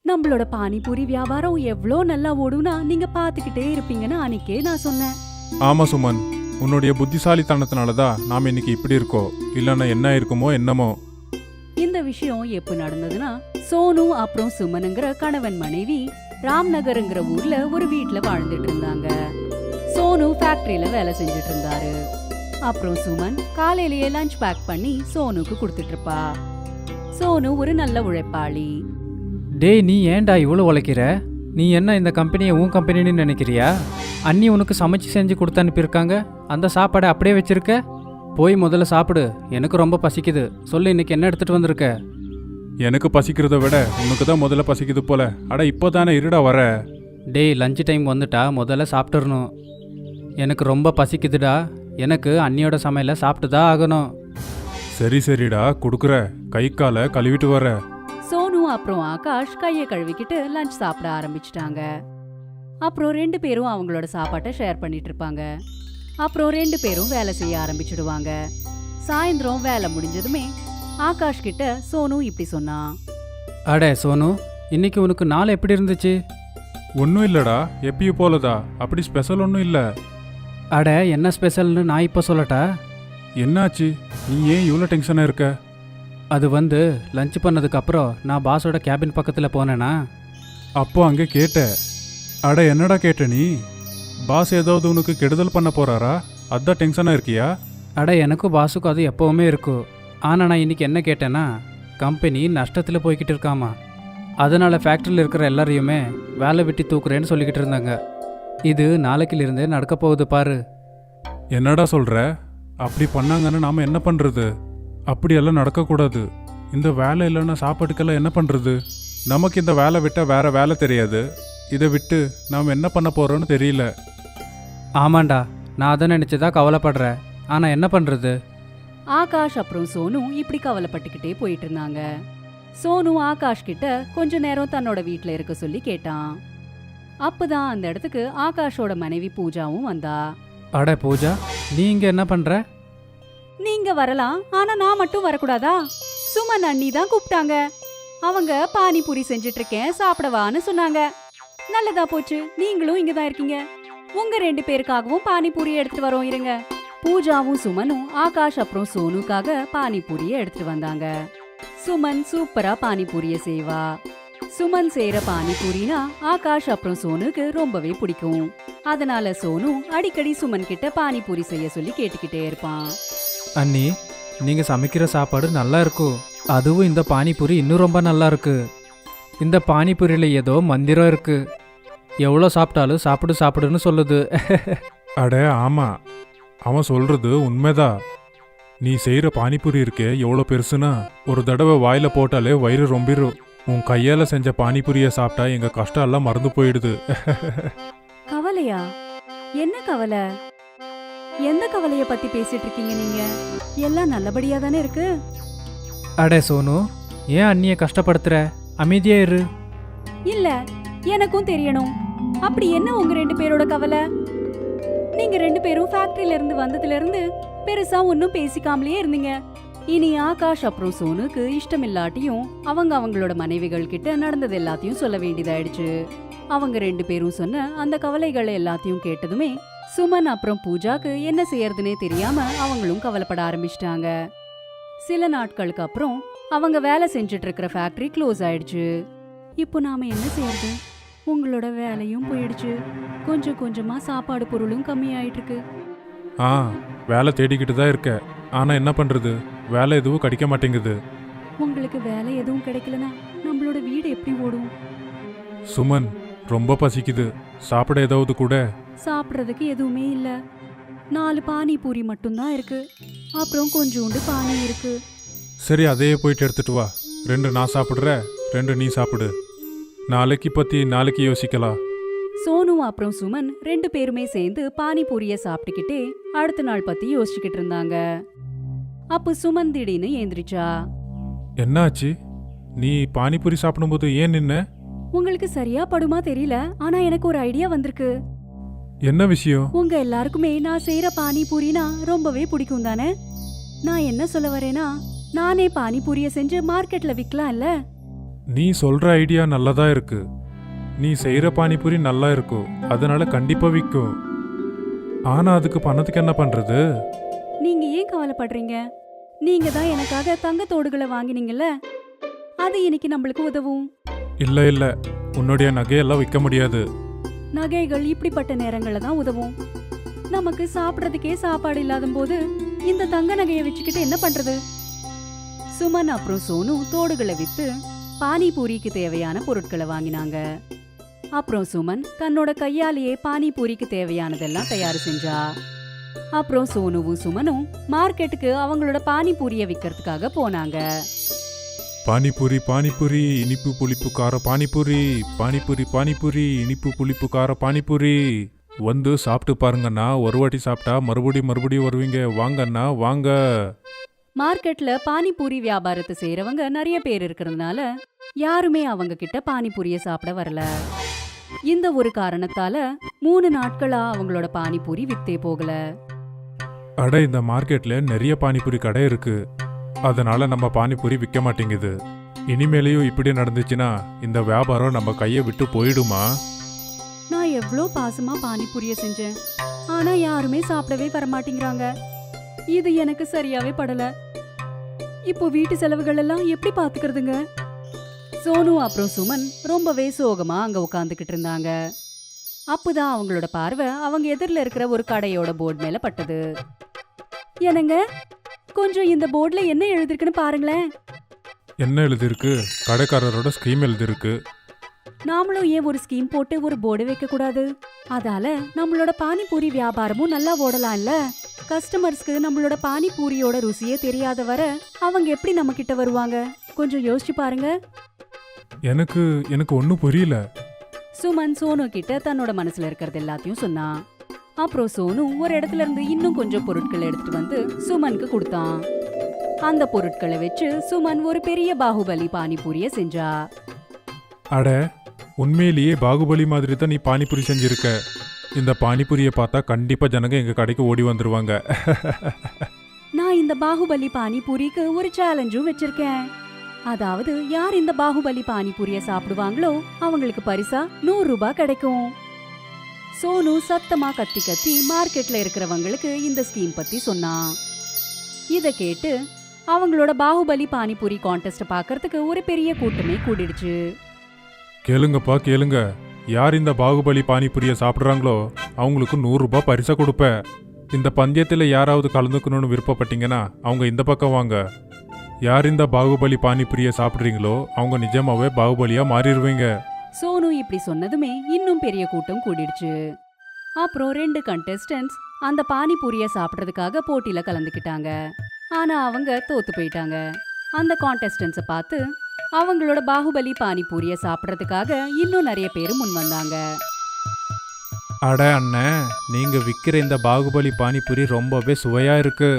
நம்மளோட பானிபூரி வியாபாரம் எவ்ளோ நல்லா ஓடும்னா நீங்க பாத்துக்கிட்டே இருப்பீங்கன்னு அன்னைக்கே நான் சொன்னேன். ஆமா சுமன், உன்னுடைய புத்திசாலித்தனத்தினாலதான் நாம இன்னைக்கு இப்படி இருக்கோம். இல்லைன்னா என்ன இருக்குமோ என்னமோ. இந்த விஷயம் எப்ப நடந்ததுன்னா, சோனு அப்புறம் சுமனுங்கிற கணவன் மனைவி ராம்நகர்ங்கிற ஊர்ல ஒரு வீட்ல வாழ்ந்துட்டு இருந்தாங்க. சோனு ஃபேக்டரியில வேலை செஞ்சுட்டு இருந்தாரு. அப்புறம் சுமன் காலையிலேயே லஞ்ச் பேக் பண்ணி சோனுக்கு கொடுத்துட்டு இருப்பா. சோனு ஒரு நல்ல உழைப்பாளி. டேய், நீ ஏன்டா இவ்வளோ உழைக்கிற? நீ என்ன இந்த கம்பெனியை உன் கம்பெனின்னு நினைக்கிறியா? அண்ணி உனக்கு சமைச்சு செஞ்சு கொடுத்து அனுப்பியிருக்காங்க. அந்த சாப்பாடை அப்படியே வச்சிருக்க. போய் முதல்ல சாப்பிடு. எனக்கு ரொம்ப பசிக்குது. சொல்லு, இன்னைக்கு என்ன எடுத்துட்டு வந்திருக்க? எனக்கு பசிக்கிறத விட உனக்கு தான் முதல்ல பசிக்குது போல. அட இப்போதானே இருடா வர. டேய், லஞ்ச் டைம் வந்துட்டா முதல்ல சாப்பிட்டுறணும். எனக்கு ரொம்ப பசிக்குதுடா. எனக்கு அண்ணியோட சமையலை சாப்பிட்டு தான் ஆகணும். சரி சரிடா, கொடுக்குற. கை காலை கழுவிட்டு வர. சோனு அப்புறம் ஆகாஷ் கையை கழுவிக்கிட்டு லஞ்ச் சாப்பிட ஆரம்பிச்சிட்டாங்க. அப்புறம் 2 பேரும் அவங்களோட சாப்பாட்டை ஷேர் பண்ணிட்டு இருப்பாங்க. அப்புறம் 2 பேரும் வேலை செய்ய ஆரம்பிச்சிடுவாங்க. சாயந்தரம் வேலை முடிஞ்சதுமே ஆகாஷ் கிட்ட சோனு இப்படி சொன்னா. அடே சோனு, இன்னைக்கு உனக்கு நாள் எப்படி இருந்துச்சு? ஒன்றும் இல்லடா, எப்பயும் போலதா. அப்படி ஸ்பெஷல் ஒன்றும் இல்லை. அட, என்ன ஸ்பெஷல்னு நான் இப்போ சொல்லட்டா? என்னாச்சு? நீ ஏன் இவ்வளோ டென்ஷனாக இருக்க? அது லஞ்ச் பண்ணதுக்கப்புறம் நான் பாஸோட கேபின் பக்கத்தில் போனேனா, அப்போ அங்கே கேட்ட. அட என்னடா கேட்ட நீ? பாஸ் ஏதாவது உனக்கு கெடுதல் பண்ண போறாரா? அதான் டென்ஷனாக இருக்கியா? அட, எனக்கும் பாஸுக்கும் அது எப்போவுமே இருக்கும். ஆனால் நான் இன்னைக்கு என்ன கேட்டேன்னா, கம்பெனி நஷ்டத்தில் போய்கிட்டு இருக்காமா. அதனால் ஃபேக்ட்ரியில் இருக்கிற எல்லாரையுமே வேலை விட்டு தூக்குறேன்னு சொல்லிக்கிட்டு இருந்தாங்க. இது நாளைக்கிலிருந்தே நடக்க போகுது பாரு. என்னடா சொல்ற? அப்படி பண்ணாங்கன்னு நாம என்ன பண்றது? அப்படியெல்லாம் நடக்கக்கூடாது. இந்த வேலை இல்லைன்னா சாப்பாட்டுக்கெல்லாம் என்ன பண்றது? நமக்கு இந்த வேலை விட்டா வேற வேலை தெரியாது. இதை விட்டு நாம் என்ன பண்ண போறோம்னு தெரியல. ஆமாண்டா, நான் அதை நினச்சிதான் கவலைப்படுறேன். ஆனால் என்ன பண்ணுறது? ஆகாஷ் அப்புறம் சோனு இப்படி கவலைப்பட்டுக்கிட்டே போயிட்டு இருந்தாங்க. சோனு ஆகாஷ் கிட்ட கொஞ்ச நேரம் தன்னோட வீட்ல இருக்க சொல்லி கேட்டான். அப்பதான் அந்த இடத்துக்கு ஆகாஷோட மனைவி பூஜாவும் வந்தா. அட பூஜா, நீ இங்கே என்ன பண்ணுற? நீங்க வரலாம், ஆனா நான் மட்டும் வரக்கூடாதா? சுமன் அண்ணி தான் கூப்பிட்டாங்க. அவங்க பானிபூரி செஞ்சுட்டு இருக்கேன், சாப்பிடவான்னு சொன்னாங்க. நல்லதா போச்சு, நீங்களும் இங்க தான் இருக்கீங்க. உங்க 2 பேருக்காகவும் பானிபூரி எடுத்துட்டு வரோம், இருங்க. பூஜாவும் சுமனும் ஆகாஷ் அப்புறம் சோனுக்காக பானிபூரிய எடுத்துட்டு வந்தாங்க. சுமன் சூப்பரா பானிபூரிய செய்வா. சுமன் செய்யற பானிபூரினா ஆகாஷ் அப்புறம் சோனுக்கு ரொம்பவே பிடிக்கும். அதனால சோனு அடிக்கடி சுமன் கிட்ட பானிபூரி செய்ய சொல்லி கேட்டுக்கிட்டே இருப்பான். அண்ணி, நீங்கள் சமைக்கிற சாப்பாடு நல்லா இருக்கும். அதுவும் இந்த பானிபூரி இன்னும் ரொம்ப நல்லா இருக்கு. இந்த பானிபூரியில் ஏதோ மந்திரம் இருக்கு. எவ்வளோ சாப்பிட்டாலும் சாப்பிடு சாப்பிடுன்னு சொல்லுது. அட ஆமா, அவன் சொல்றது உண்மைதான். நீ செய்யற பானிபூரி இருக்கே எவ்வளோ பெருசுனா, ஒரு தடவை வாயில போட்டாலே வயிறு ரொம்பிரும். உன் கையால செஞ்ச பானிபூரிய சாப்பிட்டா எங்க கஷ்டம் எல்லாம் மறந்து போயிடுது. கவலையா? என்ன கவலை? எந்த கவலைய பத்தி பேசிட்டு இருக்கீங்க நீங்க? எல்லாம் நல்லபடியா தானே இருக்கு. அடே சோனு, ஏன் அண்ணியை கஷ்டப்படுத்துற? அமைதியா இரு. இல்ல, எனக்கும் தெரியணும். அப்படி என்ன உங்க 2 பேரோட கவலை? நீங்க 2 பேரும் ஃபேக்டரியில இருந்து வந்ததுல இருந்து பெருசா ஒன்னும் பேசிக்காமலே இருந்தீங்க. இனி ஆகாஷ் அப்புறம் சோனுக்கு இஷ்டமில்லாட்டியும் அவங்க அவங்களோட மனைவிகள் கிட்ட நடந்தது எல்லாத்தையும் சொல்ல வேண்டியதாயிடுச்சு. அவங்க 2 பேரும் சொன்ன அந்த கவலைகள் எல்லாத்தையும் கேட்டதுமே சுமன் அப்புறம் பூஜாக்கு என்ன செய்யறதுனே தெரியாம அவங்களும் கவலைப்பட ஆரம்பிச்சிட்டாங்க. சில நாட்களுக்கு அப்புறம் அவங்க வேலை செஞ்சுட்டு இருக்கிற ஃபேக்டரி க்ளோஸ் ஆயிடுச்சு. இப்போ நாம என்ன செய்யறது? உங்களோட வேலையும் போயிடுச்சு. கொஞ்சம் கொஞ்சமா சாப்பாடு பொருளும் கம்மி ஆயிட்டு இருக்கு. வேலை தேடிக்கிட்டு தான் இருக்க. ஆனா என்ன பண்றது? வேலை எதுவும் கிடைக்க மாட்டேங்குது. உங்களுக்கு வேலை எதுவும் கிடைக்கலனா நம்மளோட வீடு எப்படி ஓடும்? சுமன், ரொம்ப பசிக்குது. சாப்பிட ஏதாவது கூட. சாப்பிட்றதுக்கு எதுவுமே இல்ல. 4 பானிபூரி மட்டும்தான் இருக்கு. அப்புறம் கொஞ்சோண்டு பானி இருக்கு. சரி, அதையே போயிட்டு எடுத்துட்டு வா. 2 நான் சாப்பிடுற, 2 நீ சாப்பிடு. நாளைக்கு பத்தி நாளைக்கு யோசிக்கலாம். சோனு அப்புறம் சுமன் 2 பேருமே சேர்ந்து பானிபூரிய சாப்பிட்டுக்கிட்டே அடுத்த நாள் பத்தி யோசிச்சுக்கிட்டு இருந்தாங்க. அப்ப சுமன் திடீர்னு ஏந்திரிச்சா. என்னாச்சு? நீ பானிபூரி சாப்பிடும்போது ஏன் நின்ன? உங்களுக்கு சரியா படுமா தெரியல, ஆனா எனக்கு ஒரு ஐடியா வந்திருக்கு. என்ன விஷயம்? உங்க எல்லாருக்குமே நான் செய்யற பானிபூரினா ரொம்பவே பிடிக்கும் தானே? நான் என்ன சொல்ல வரேனா, நானே பானிபூரிய செஞ்சு மார்க்கெட்ல விக்கலாம் இல்ல? நீ சொல்ற ஐடியா நல்லதா இருக்கு. நீ செய்யற பானிபூரி நல்லா இருக்கும், அதனால கண்டிப்பா விற்கும். ஆனா அதுக்கு பணத்துக்கு என்ன பண்றது? நீங்க ஏன் கவலைப்படுறீங்க? நீங்க தான் எனக்காக தங்கத்தோடுகளை வாங்கினீங்கல்ல, அது இன்னைக்கு நம்மளுக்கு உதவும். இல்ல இல்ல, உன்னுடைய நகையெல்லாம் விற்க முடியாது. நகைகள் இப்படிப்பட்ட நேரங்கள்ல தான் உதவும். நமக்கு சாப்பிடறதுக்கே சாப்பாடு இல்லாத போது இந்த தங்க நகையை வச்சுக்கிட்டு என்ன பண்றது? சுமன் அப்புறம் சோனு தோடுகளை வித்து பானிபூரிக்கு தேவையான பொருட்களை வாங்கினாங்க. அப்புறம் சுமன் தன்னோட கையாலேயே பானிபூரிக்கு தேவையானதெல்லாம் தயார் செஞ்சா. அப்புறம் சோனுவும் சுமனும் மார்க்கெட்டுக்கு அவங்களோட பானிபூரியை விற்கிறதுக்காக போனாங்க. பானிபூரி பானிபூரி இனிப்பு புளிப்பு கார பானிபூரி, பானிபூரி பானிபூரி இனிப்பு புளிப்பு கார பானிபூரி. வந்து சாப்பிட்டு பாருங்கண்ணா, ஒரு வாட்டி சாப்பிட்டா மறுபடியும் வருவீங்க. வாங்கண்ணா வாங்க. மார்க்கெட்ல பானிபூரி வியாபாரத்தை செய்யறவங்க நிறைய பேர் இருக்கிறதுனால யாருமே அவங்க கிட்ட பானிபூரிய சாப்பிட வரல. இந்த ஒரு காரணத்தால 3 நாட்களா அவங்களோட பானிபூரி வித்தே போகல. அட, இந்த மார்க்கெட்ல நிறைய பானிபூரி கடை இருக்கு, அதனால நம்ம பானிபூரி விற்க மாட்டேங்குது. இனிமேலையும் இப்படி நடந்துச்சுன்னா இந்த வியாபாரம் நம்ம கையை விட்டு போயிடுமா? நான் எவ்ளோ பாசமா பானிபூரிய செஞ்சேன், ஆனா யாருமே சாப்பிடவே வரமாட்டேங்கிறாங்க. இது எனக்கு சரியாவே படல. இப்போ வீட்டு செலவுகள் எல்லாம் எப்படி பாத்துக்கிறதுங்க? சோனு அப்புறம் சுமன் ரொம்பவே சோகமா அங்க உட்காந்துக்கிட்டு இருந்தாங்க. அப்பதான் அவங்களோட பார்வை அவங்க எதிரில இருக்கிற ஒரு கடையோட போர்டு மேல பட்டது. என்னங்க, கொஞ்சம் இந்த போர்டுல என்ன எழுதிருக்குன்னு பாருங்களேன். என்ன எழுதிருக்கு? கடைக்காரரோட ஸ்கீம் எழுதிருக்கு. நாமளும் ஏன் ஒரு ஸ்கீம் போட்டு ஒரு போர்டு வைக்க கூடாது? அதால நம்மளோட பானிபூரி வியாபாரமும் நல்லா ஓடலாம் இல்ல? கஸ்டமர்ஸ்க்கு நம்மளோட பானிபூரியோட ருசியே தெரியாத வர அவங்க எப்படி நம்ம கிட்ட வருவாங்க? கொஞ்சம் யோசிச்சு பாருங்க. எனக்கு ஒன்னும் புரியல. சுமன் சோனு கிட்ட தன்னோட மனசுல இருக்கிறது எல்லாத்தையும் சொன்னான். அப்புறம் சோனு ஒரு இடத்துல இருந்து இன்னும் கொஞ்சம் பொருட்களை எடுத்துட்டு வந்து சுமனுக்கு கொடுத்தான். அந்த பொருட்களை வச்சு சுமன் ஒரு பெரிய பாகுபலி பானிபூரிய செஞ்சா. அட, உண்மையிலேயே பாகுபலி மாதிரி தான் நீ பானிபூரி செஞ்சிருக்க. இந்த பானிபூரியை பார்த்தா கண்டிப்பா ஜனங்க எங்க கடைக்கு ஓடி வந்துருவாங்க. நான் இந்த பாகுபலி பானிபூரிக்கு ஒரு சேலஞ்சும் வச்சிருக்கேன். அதாவது யார் இந்த பாகுபலி பானிபூரிய சாப்பிடுவாங்களோ அவங்களுக்கு பரிசா 100 ரூபாய் கிடைக்கும். சோனு சத்தமா கத்தி கத்தி மார்க்கெட்ல இருக்கிறவங்களுக்கு இந்த ஸ்கீம் பத்தி சொன்னான். இத கேட்டு அவங்களோட பாகுபலி பானிபூரி கான்டெஸ்ட் பார்க்கறதுக்கு ஒரு பெரிய கூட்டமே கூடிடுச்சு. கேளுங்கப்பா கேளுங்க, யார் இந்த பாகுபலி பானிபூரியை சாப்பிட்றாங்களோ அவங்களுக்கு 100 ரூபாய் பரிசா கொடுப்பேன். இந்த பந்தயத்தில் யாராவது கலந்துக்கணும்னு விருப்பப்பட்டீங்கன்னா அவங்க இந்த பக்கம் வாங்க. யார் இந்த பாகுபலி பானிபூரியை சாப்பிட்றீங்களோ அவங்க நிஜமாவே பாகுபலியா மாறிடுவீங்க. சோனு இப்படி சொன்னதுமே இன்னும் பெரிய கூட்டம் கூடிடுச்சு. அப்புறம் 2 கண்டெஸ்டன்ட்ஸ் அந்த பானிபூரிய சாப்பிட்றதுக்காக போட்டியில கலந்துக்கிட்டாங்க. ஆனா அவங்க தோத்து போயிட்டாங்க. அந்த கான்டெஸ்டன்ஸை பார்த்து அவங்களோட பாகுபலி பானிபூரிய சாப்பிட்றதுக்காக இன்னும் நிறைய பேர் முன் வந்தாங்க. அட அண்ணன், நீங்க விற்கிற இந்த பாகுபலி பானிபூரி ரொம்பவே சுவையா இருக்கு.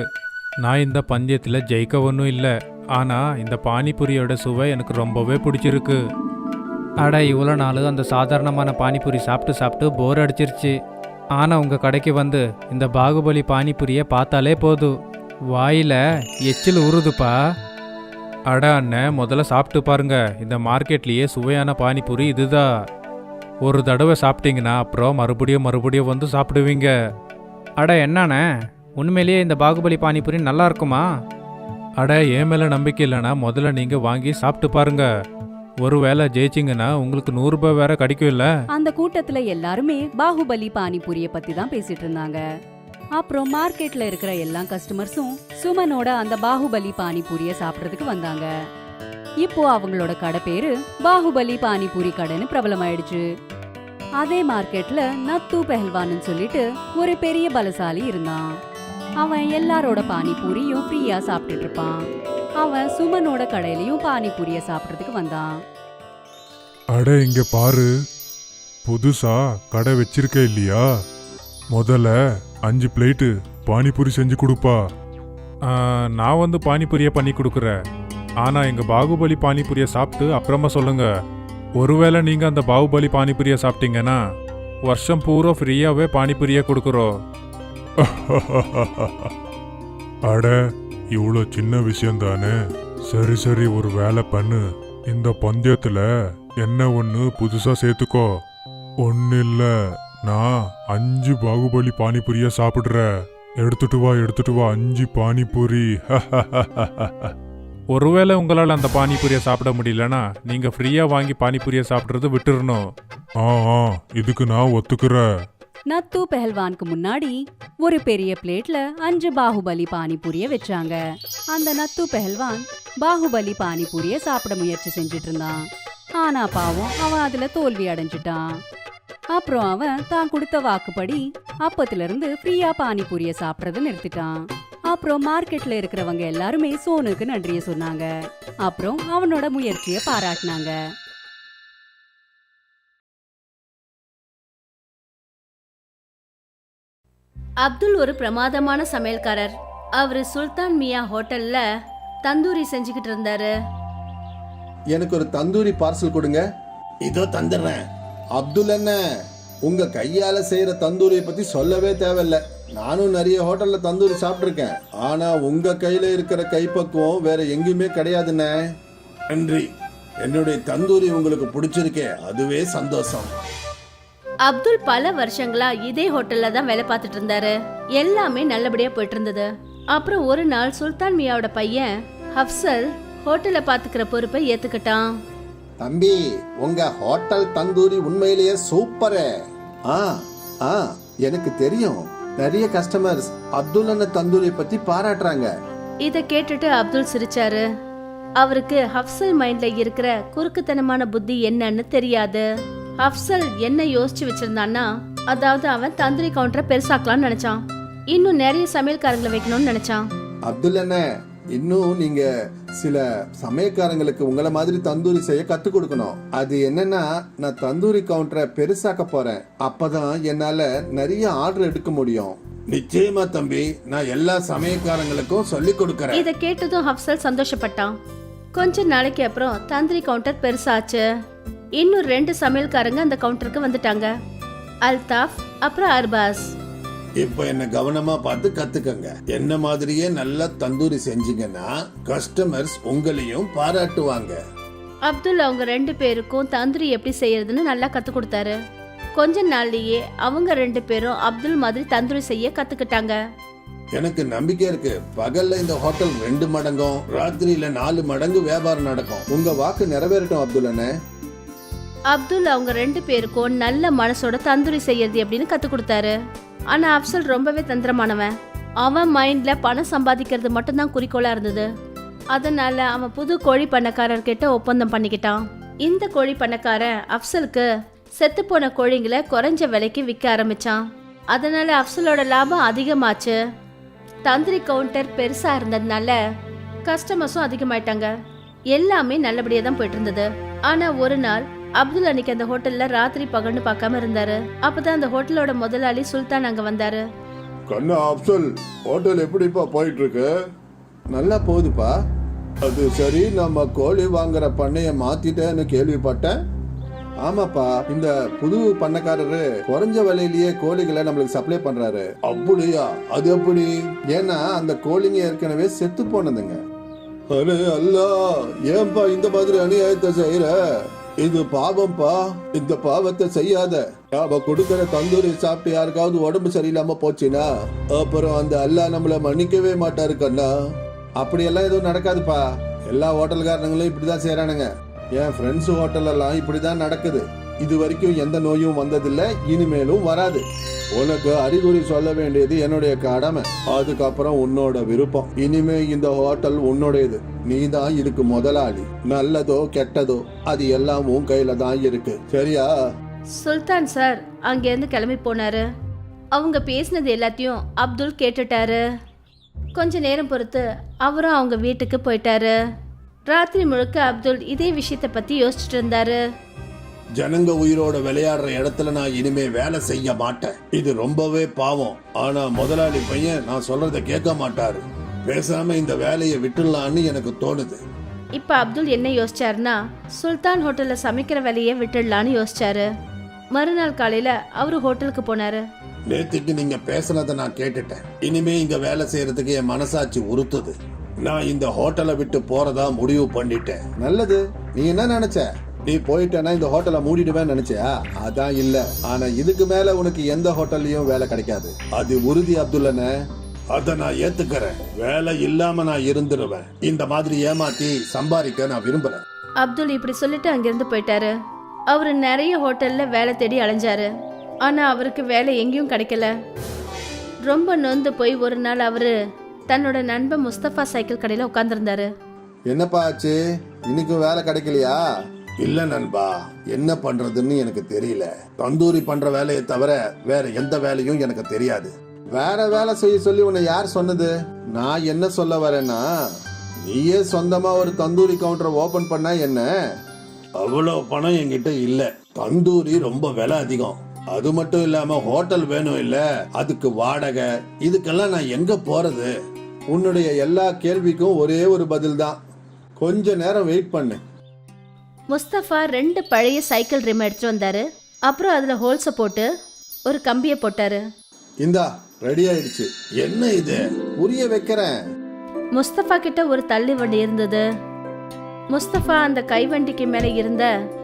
நான் இந்த பந்தயத்தில் ஜெயிக்க ஒன்றும் இல்லை, ஆனா இந்த பானிபூரியோட சுவை எனக்கு ரொம்பவே பிடிச்சிருக்கு. அட, இவ்வளோ நாள் அந்த சாதாரணமான பானிபூரி சாப்பிட்டு சாப்பிட்டு போர் அடிச்சிருச்சு. ஆனால் உங்கள் கடைக்கு வந்து இந்த பாகுபலி பானிபூரியை பார்த்தாலே போதும், வாயில எச்சில் உருதுப்பா. அட அண்ணன், முதல்ல சாப்பிட்டு பாருங்க. இந்த மார்க்கெட்லேயே சுவையான பானிபூரி இதுதான். ஒரு தடவை சாப்பிட்டீங்கன்னா அப்புறம் மறுபடியும் வந்து சாப்பிடுவீங்க. அட என்னண்ணே, உண்மையிலேயே இந்த பாகுபலி பானிபூரி நல்லா இருக்குமா? அட, என் மேலே நம்பிக்கை இல்லைன்னா முதல்ல நீங்கள் வாங்கி சாப்பிட்டு பாருங்க. ஒருவேளை ஜெயிச்சிங்கன்னா உங்களுக்கு 100 ரூபாய் வேற கிடைக்கும் இல்ல? அந்த கூட்டத்துல எல்லாருமே பாகுபலி பானிபூரிய பத்தி தான் பேசிட்டு இருந்தாங்க. அப்புறம் மார்க்கெட்ல இருக்கிற எல்லா கஸ்டமர்ஸும் சுமனோட அந்த பாகுபலி பானிபூரிய சாப்பிட்றதுக்கு வந்தாங்க. இப்போ அவங்களோட கடை பேரு பாகுபலி பானிபூரி கடைன்னு பிரபலமாயிடுச்சு. அதே மார்க்கெட்ல நத்து பெஹல்வான்னு சொல்லிட்டு ஒரு பெரிய பலசாலி இருந்தான். அவன் எல்லாரோட பானிபூரியும் ஃப்ரீயா சாப்பிட்டுட்டு இருப்பான். அவன் சுமனோட கடையிலயும் பானிபூரிய சாப்பிட்றதுக்கு வந்தான். அட, இங்க பாரு, புதுசா கடை வச்சிருக்க இல்லையா? முதல்ல 5 பிளேட்டு பானிபூரி செஞ்சு கொடுப்பா. நான் வந்து பானிபூரியை பண்ணி கொடுக்குறேன். ஆனா எங்க பாகுபலி பானிபூரியை சாப்பிட்டு அப்புறமா சொல்லுங்க. ஒருவேளை நீங்க அந்த பாகுபலி பானிபூரியை சாப்பிட்டீங்கன்னா வருஷம் பூரா ஃப்ரீயாவே பானிபூரியை கொடுக்குறோம். அட, இவ்வளோ சின்ன விஷயம் தானே. சரி ஒரு வேலை பண்ணு, இந்த பந்தயத்துல என்ன ஒண்ணு புதுசா சேர்த்துக்கோ. ஒன்னு இல்ல, நான் 5 பாகுபலி பானிபூரிய சாப்பிடுறேன். எடுத்துட்டு வா 5 பானிபூரி. ஒருவேளை உங்களால் அந்த பானிபூரியை சாப்பிட முடியலனா நீங்க ஃப்ரீயா வாங்கி பானிபூரியை சாப்பிட்றது விட்டுறணும். ஆ இதுக்கு நான் ஒத்துக்கிறேன். நத்து பெஹல்வானுக்கு முன்னாடி ஒரு பெரிய பிளேட்ல 5 பாகுபலி பானிபூரிய வச்சாங்க. அந்த நத்து பெஹல்வான் பாகுபலி பானிபூரிய சாப்பிட முயற்சி செஞ்சுட்டு இருந்தான். ஆனா பாவம் அவன் அதுல தோல்வி அடைஞ்சிட்டான். அப்புறம் அவன் தான் கொடுத்த வாக்குப்படி அப்பத்துல இருந்து ஃப்ரீயா பானிபூரிய சாப்பிடறத நிறுத்திட்டான். அப்புறம் மார்க்கெட்ல இருக்கிறவங்க எல்லாருமே சோனுக்கு நன்றிய சொன்னாங்க. அப்புறம் அவனோட முயற்சியை பாராட்டினாங்க. அப்துல் ஒரு பிரமாதமான சமையல்காரர். அவரு சுல்தான் மியா ஹோட்டல்ல தந்தூரி செஞ்சுக்கிட்டு இருந்தாரு. எனக்கு ஒரு தந்தூரி பார்சல் கொடுங்க. இதோ தந்துடுறேன். அப்துல் என்ன, உங்க கையால செய்யற தந்தூரியை பத்தி சொல்லவே தேவையில்ல. நானும் நிறைய ஹோட்டல்ல தந்தூரி சாப்பிட்டிருக்கேன். ஆனா உங்க கையில இருக்கிற கைப்பக்குவம் வேற எங்கேயுமே கிடையாதுண்ணே. நன்றி. என்னுடைய தந்தூரி உங்களுக்கு பிடிச்சிருக்கே, அதுவே சந்தோஷம். அப்துல் பல வருஷங்களா இதே ஹோட்டல்ல தான் வேலை பார்த்துட்டு இருந்தாரு. எல்லாமே நல்லபடியா போயிட்டு இருந்தது. அப்புறம் ஒரு நாள் சுல்தான் மியாவோட பையன் ஹப்சல் ஹோட்டலை பாத்துக்கிற பொறுப்பை ஏத்துக்கிட்டான். தம்பி, உங்க ஹோட்டல் தந்தூரி உண்மையிலேயே சூப்பரு. எனக்கு தெரியும், நிறைய கஸ்டமர்ஸ் அப்துல் அண்ணன் தந்தூரி பத்தி பாராட்டுறாங்க. இத கேட்டுட்டு அப்துல் சிரிச்சாரு. அவருக்கு ஹப்சல் மைண்ட்ல இருக்கிற குறுக்குத்தனமான புத்தி என்னன்னு தெரியாது. ஹப்சல் என்ன யோசிச்சு வச்சிருந்தான்னா, அதாவது அவன் தந்தூரி கவுண்டரை பெருசாக்கலாம்னு நினைச்சான். இன்னும் நிறைய சமையல்காரங்களை வைக்கணும்னு நினைச்சான். அப்துல் அண்ணன், இன்னும் நீங்க சில சமயக்காரங்களுக்கு உங்களை மாதிரி தந்தூரி செய்ய கத்து கொடுக்கணும். அது என்னன்னா, நான் தந்தூரி கவுண்டரை பெருசாக்க போறேன். அப்பதான் என்னால நிறைய ஆர்டர் எடுக்க முடியும். நிச்சயமா தம்பி, நான் எல்லா சமயக்காரங்களுக்கும் சொல்லி கொடுக்கறேன். இத கேட்டதும் ஹப்சல் சந்தோஷப்பட்டான். கொஞ்ச நாளைக்கு அப்புறம் தந்தூரி கவுண்டர் பெருசாச்சு. இன்னும் 2 சமையல்காரங்க அந்த கவுண்டருக்கு வந்துட்டாங்க, அல்தாஃப் அப்புறம் அர்பாஸ். இப்ப என்ன கவனமா பார்த்து கத்துக்கங்க. என்ன மாதிரியே நல்லா தந்தூரி செஞ்சீங்கன்னா கஸ்டமர்ஸ் உங்களையும் பாராட்டுவாங்க. அப்துல் அவங்க 2 பேருக்கும் தந்தூரி எப்படி செய்யறதுன்னு நல்லா கத்து கொடுத்தாரு. கொஞ்ச நாள்லயே அவங்க 2 பேரும் அப்துல் மாதிரி தந்தூரி செய்ய கத்துக்கிட்டாங்க. எனக்கு நம்பிக்கை இருக்கு, பகல்ல இந்த ஹோட்டல் 2 மடங்கும் ராத்திரியில 4 மடங்கு வியாபாரம் நடக்கும். உங்க வாக்கு நிறைவேறட்டும் அப்துல் அண்ணே. அப்துல் அவங்க 2 பேருக்கும் நல்ல மனசோட தந்தூரி செய்யறது எப்படின்னு கத்து கொடுத்தாரு. ஆனா அப்சல் ரொம்பவே தந்திரமானவன். அவன் மைண்ட்ல பணம் சம்பாதிக்கிறது மட்டும்தான் குறிக்கோளா இருந்தது. அதனால அவன் புது கோழி பண்ணக்காரர்கிட்ட ஒப்பந்தம் பண்ணிக்கிட்டான். இந்த கோழி பண்ணக்காரன் அப்சலுக்கு செத்து போன கோழிங்களை குறைஞ்ச விலைக்கு விற்க ஆரம்பிச்சான். அதனால அப்சலோட லாபம் அதிகமாச்சு. தந்திரி கவுண்டர் பெருசா இருந்ததுனால கஸ்டமர்ஸும் அதிகமாயிட்டாங்க. எல்லாமே நல்லபடியா தான் போயிட்டு இருந்தது. ஆனா ஒரு நாள் அப்துல் அன்னைக்கு அந்த ஹோட்டல்ல ராத்திரி பகல்னு பார்க்காம இருந்தாரு. அப்பதான் அந்த ஹோட்டலோட முதலாளி சுல்தான் அங்க வந்தாரு. கண்ணா அப்சல், ஹோட்டல் எப்படிப்பா போயிட்டு இருக்கு? நல்லா போகுதுப்பா. அது சரி, நம்ம கோழி வாங்குற பண்ணைய மாத்திட்டேன்னு கேள்விப்பட்டேன். ஆமாப்பா, இந்த புது பண்ணக்காரரு குறைஞ்ச விலையிலேயே கோழிகளை நம்மளுக்கு சப்ளை பண்றாரு. அப்படியா? அது எப்படி? ஏன்னா அந்த கோழிங்க ஏற்கனவே செத்து போனதுங்க. அரே அல்லா, ஏன்பா இந்த மாதிரி அநியாயத்தை செய்யற? இது பாவம்பா. இந்த பாவத்தை செய்யாத. அவ கொடுக்கற தந்தூரி சாப்பிட்டு யாருக்காவது உடம்பு சரியில்லாம போச்சுன்னா அப்புறம் அந்த அல்லாஹ் நம்மள மன்னிக்கவே மாட்டாரு கண்ணா. அப்படியெல்லாம் எதுவும் நடக்காதுப்பா. எல்லா ஹோட்டல்காரங்களும் இப்படிதான் செய்யறானுங்க. என் ஃப்ரெண்ட்ஸ் ஹோட்டல் எல்லாம் இப்படிதான் நடக்குது. இது வரைக்கும் எந்த நோயும் வந்ததில்ல, இனிமேலும் வராது. உனக்கு அறிகுறி சொல்ல வேண்டியது என்னுடைய கடமை. அதுக்கப்புறம் உன்னோட விருப்பம். இனிமே இந்த ஹோட்டல் உன்னோடையது. நீ தான் இதுக்கு முதலாளி. நல்லதோ கெட்டதோ அது எல்லாம் உன் கையில தான் இருக்கு, சரியா? சுல்தான் சார் அங்கேருந்து கிளம்பி போனாரு. அவங்க பேசினது எல்லாத்தையும் அப்துல் கேட்டுட்டாரு. கொஞ்ச நேரம் பொறுத்து அவரும் அவங்க வீட்டுக்கு போயிட்டாரு. ராத்திரி முழுக்க அப்துல் இதே விஷயத்தை பத்தி யோசிச்சுட்டு இருந்தாரு. ஜனங்க உயிரோட விளையாடுற இடத்துல நான் இனிமே வேலை செய்ய மாட்டேன். இது ரொம்பவே பாவம். ஆனா முதலாளி பையன் நான் சொல்றத கேட்க மாட்டாரு. பேசாம இந்த வேலையை விட்டுடலான்னு எனக்கு தோணுது. இப்ப அப்துல் என்ன யோசிச்சாருன்னா, சுல்தான் ஹோட்டல்ல சமைக்கிற வேலையை விட்டுடலான்னு யோசிச்சாரு. மறுநாள் காலையில அவரு ஹோட்டலுக்கு போனாரு. நேத்துக்கு நீங்க பேசுனதை நான் கேட்டுட்டேன். இனிமே இங்க வேலை செய்யறதுக்கு என் மனசாட்சி உறுத்துது. நான் இந்த ஹோட்டலை விட்டு போறதா முடிவு பண்ணிட்டேன். நல்லது. நீ என்ன நினைச்ச? நீ போயிட்டேன்னா இந்த ஹோட்டலை மூடிடுவேன்னு நினைச்சியா? அதான் இல்ல. ஆனா இதுக்கு மேல உனக்கு எந்த ஹோட்டல்லையும் வேலை கிடைக்காது. அது உறுதி அப்துல்லண்ணே. அத நான் ஏத்துக்கிறேன். வேலை இல்லாம நான் இருந்துருவேன். இந்த மாதிரி ஏமாத்தி சம்பாதிக்க நான் விரும்புறேன். அப்துல் இப்படி சொல்லிட்டு அங்கிருந்து போயிட்டாரு. அவரு நிறைய ஹோட்டல்ல வேலை தேடி அலைஞ்சாரு. ஆனா அவருக்கு வேலை எங்கேயும் கிடைக்கல. ரொம்ப நொந்து போய் ஒரு நாள் அவரு தன்னோட நண்பன் முஸ்தபா சைக்கிள் கடையில உட்கார்ந்துருந்தாரு. என்னப்பா ஆச்சு? இன்னைக்கு வேலை கிடைக்கலையா? இல்ல நண்பா, என்ன பண்றதுன்னு எனக்கு தெரியல. தந்தூரி பண்ற வேலையை தவிர வேற எந்த வேலையும் எனக்கு தெரியாது. வேற வேலை செய்ய சொல்லி உன்னை யார் சொன்னது? நான் என்ன சொல்ல வரேன்னா, நீயே சொந்தமா ஒரு தந்தூரி கவுண்டர் ஓபன் பண்ணா என்ன? அவ்வளவு பணம் என்கிட்ட இல்ல. தந்தூரி ரொம்ப விலை அதிகம். அது மட்டும் இல்லாம ஹோட்டல் வேணும் இல்ல, அதுக்கு வாடகை, இதுக்கெல்லாம் நான் எங்க போறது? உன்னுடைய எல்லா கேள்விக்கும் ஒரே ஒரு பதில் தான். கொஞ்ச நேரம் வெயிட் பண்ணு. முஸ்தபா 2 பழைய சைக்கிள் ரிம் எடுத்துட்டு வந்தாரு. அப்புறம் அதுல ஹோல்ஸ போட்டு ஒரு கம்பியை போட்டாரு. இந்தா ரெடி ஆயிடுச்சு. என்ன இது? புரிய வைக்கிறேன். முஸ்தபா கிட்ட ஒரு தள்ளி வண்டி இருந்தது. முஸ்தபா அந்த கைவண்டிக்கு மேல இருந்த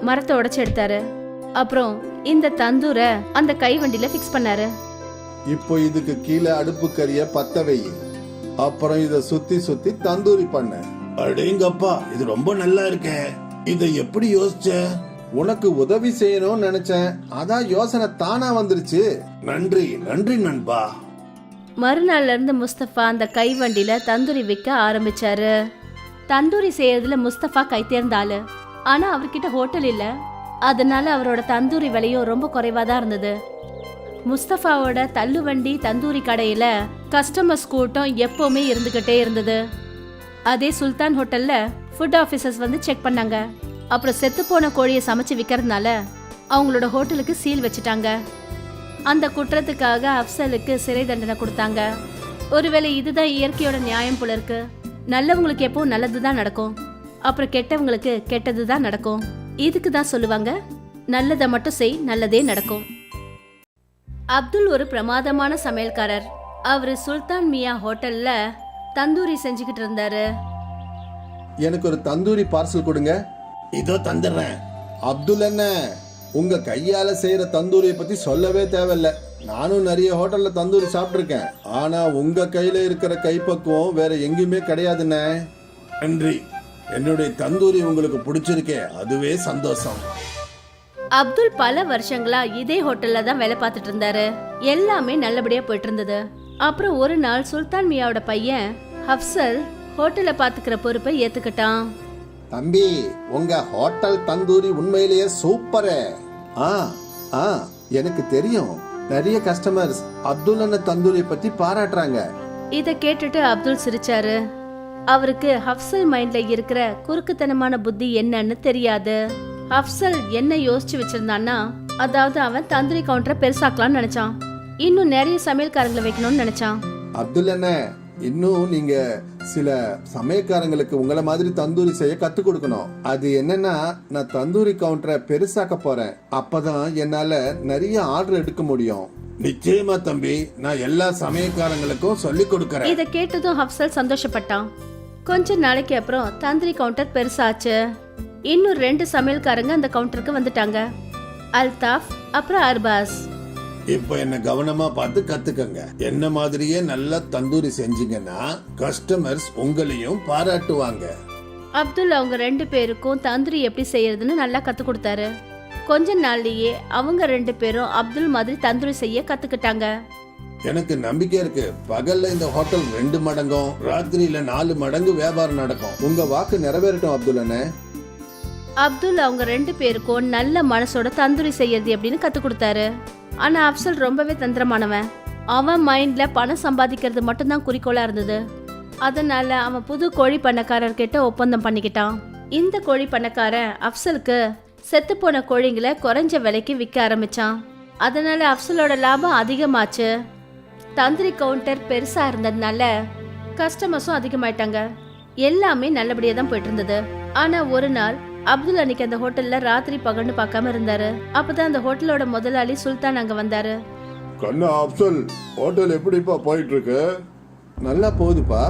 மரத்தை உடைச்சு எடுத்தாரு. அப்புறம் இந்த தந்தூரை அந்த கைவண்டியில ஃபிக்ஸ் பண்ணாரு. இப்போ இதுக்கு கீழே அடுப்பு கறிய பத்த வை. அப்புறம் இத சுத்தி சுத்தி தந்தூரி பண்ண. அடேங்கப்பா, இது ரொம்ப நல்லா இருக்கே. இத எப்படி யோசிச்ச? உனக்கு உதவி செய்யணும்னு நினைச்சேன். அதான் யோசனை தானா வந்துருச்சு. நன்றி நன்றி நண்பா. மறுநாள்ல இருந்து முஸ்தபா அந்த கைவண்டியில தந்தூரி விற்க ஆரம்பிச்சாரு. தந்தூரி செய்யறதுல முஸ்தபா கை தேர்ந்த ஆளு. ஆனா அவர்கிட்ட ஹோட்டல் இல்ல. அதனால அவரோட தந்தூரி விலையும் ரொம்ப குறைவா தான் இருந்தது. முஸ்தபாவோட தள்ளுவண்டி தந்தூரி கடையில கஸ்டமர்ஸ் கூட்டம் எப்பவுமே இருந்துகிட்டே இருந்தது. அதே சுல்தான் ஹோட்டல்ல ஃபுட் ஆபீசர்ஸ் வந்து செக் பண்ணாங்க. அப்புறம் செத்து போன கோழியை சமைச்சு விற்கிறதுனால அவங்களோட ஹோட்டலுக்கு சீல் வச்சுட்டாங்க. அந்த குற்றத்துக்காக அப்சலுக்கு சிறை தண்டனை கொடுத்தாங்க. ஒருவேளை இதுதான் இயற்கையோட நியாயம் போல இருக்கு. நல்லவங்களுக்கு எப்பவும் நல்லதுதான் நடக்கும், அப்புறம் கெட்டவங்களுக்கு கெட்டதுதான் நடக்கும். இதுக்கு தான் சொல்லுவாங்க, நல்லதை மட்டும் செய், நல்லதே நடக்கும். அப்துல் ஒரு பிரமாதமான சமையல்காரர். அவரு சுல்தான் மியா ஹோட்டல்ல தந்தூரி செஞ்சுக்கிட்டு இருந்தாரு. எனக்கு ஒரு தந்தூரி பார்சல் கொடுங்க. இதோ தந்துடுறேன். அப்துல் என்ன, உங்க கையால செய்யற தந்தூரியை பத்தி சொல்லவே தேவையில்ல. நானும் நிறைய ஹோட்டல்ல தந்தூரி சாப்பிட்டிருக்கேன். ஆனா உங்க கையில இருக்கிற கைப்பக்குவம் வேற எங்கேயுமே கிடையாதுண்ணே. நன்றி. என்னுடைய தந்தூரி உங்களுக்கு பிடிச்சிருக்கே, அதுவே சந்தோஷம். அப்துல் பல வருஷங்களா இதே ஹோட்டல்ல தான் வேலை பார்த்துட்டு இருந்தாரு. எல்லாமே நல்லபடியா போயிட்டு இருந்தது. அப்புறம் ஒரு நாள் சுல்தான் மியாவோட பையன் அப்சல் ஹோட்டலை பாத்துக்கிற பொறுப்பை ஏத்துக்கிட்டான். தம்பி, உங்க ஹோட்டல் தந்தூரி உண்மையிலேயே சூப்பரே. எனக்கு தெரியும். நிறைய கஸ்டமர்ஸ் அப்துல் அண்ணன் தந்தூரியை பத்தி பாராட்டுறாங்க. இத கேட்டுட்டு அப்துல் சிரிச்சாரு. அவருக்கு அப்சல் மைண்ட்ல இருக்கிற குறுக்குத்தனமான புத்தி என்னன்னு தெரியாது. அப்சல் என்ன யோசிச்சு வச்சிருந்தான்னா, அதாவது அவன் தந்தூரி கவுண்டரை பெருசாக்கலாம்னு நினைச்சான். இன்னும் நிறைய சமையல்காரங்களை வைக்கணும்னு நினைச்சான். அப்துல் அண்ணன், இன்னும் நீங்க சில சமயக்காரங்களுக்கு உங்களை மாதிரி தந்தூரி செய்ய கத்து கொடுக்கணும். அது என்னன்னா, நான் தந்தூரி கவுண்டரை பெருசாக்க போறேன். அப்பதான் என்னால நிறைய ஆர்டர் எடுக்க முடியும். நிச்சயமா தம்பி, நான் எல்லா சமயக்காரங்களுக்கும் சொல்லி கொடுக்கறேன். இத கேட்டதும் அப்சல் சந்தோஷப்பட்டான். கொஞ்ச நாளைக்கு அப்புறம் தந்தூரி கவுண்டர் பெருசாச்சு. இன்னும் 2 சமையல்காரங்க அந்த கவுண்டருக்கு வந்துட்டாங்க, அல்தாஃப் அப்புறம் அர்பாஸ். இப்ப என்ன கவனமா பார்த்து கத்துக்கங்க. என்ன மாதிரியே நல்லா தந்தூரி செஞ்சீங்கன்னா கஸ்டமர்ஸ் உங்களையும் பாராட்டுவாங்க. அப்துல் அவங்க 2 பேருக்கும் தந்தூரி எப்படி செய்யறதுன்னு நல்லா கத்து கொடுத்தாரு. கொஞ்ச நாள்லயே அவங்க 2 பேரும் அப்துல் மாதிரி தந்தூரி செய்ய கத்துக்கிட்டாங்க. எனக்கு நம்பிக்கை இருக்கு, பகல்ல இந்த ஹோட்டல் 2 மடங்கும், ராத்திரியில 4 மடங்கு வியாபாரம் நடக்கும். உங்க வாக்கு நிறைவேறட்டும் அப்துல் அண்ணே. அப்துல் அவங்க 2 பேருக்கும் நல்ல மனசோட தந்தூரி செய்யறது எப்படின்னு கத்து கொடுத்தாரு. ஆனா அப்சல் ரொம்பவே தந்திரமானவன். அவன் மைண்ட்ல பணம் சம்பாதிக்கிறது மட்டும்தான் குறிக்கோளா இருந்தது. அதனால அவன் புது கோழி பண்ணக்காரர்கிட்ட ஒப்பந்தம் பண்ணிக்கிட்டான். இந்த கோழி பண்ணக்காரன் அப்சலுக்கு செத்து போன கோழிங்களை குறைஞ்ச விலைக்கு விற்க ஆரம்பிச்சான். அதனால அப்சலோட லாபம் அதிகமாச்சு. தந்தூரி கவுண்டர் பெருசா இருந்ததுனால கஸ்டமர்ஸும் அதிகமாயிட்டாங்க. எல்லாமே நல்லபடியா தான் போயிட்டு இருந்தது. ஆனா ஒரு நாள் அப்துல் அன்னைக்கு அந்த ஹோட்டல்ல ராத்திரி பகல்னு பார்க்காம இருந்தாரு. அப்பதான் அந்த ஹோட்டலோட முதலாளி சுல்தான் அங்க வந்தாரு. கண்ணா அப்சல், ஹோட்டல் எப்படிப்பா போயிட்டு இருக்கு? நல்லா போகுதுப்பா.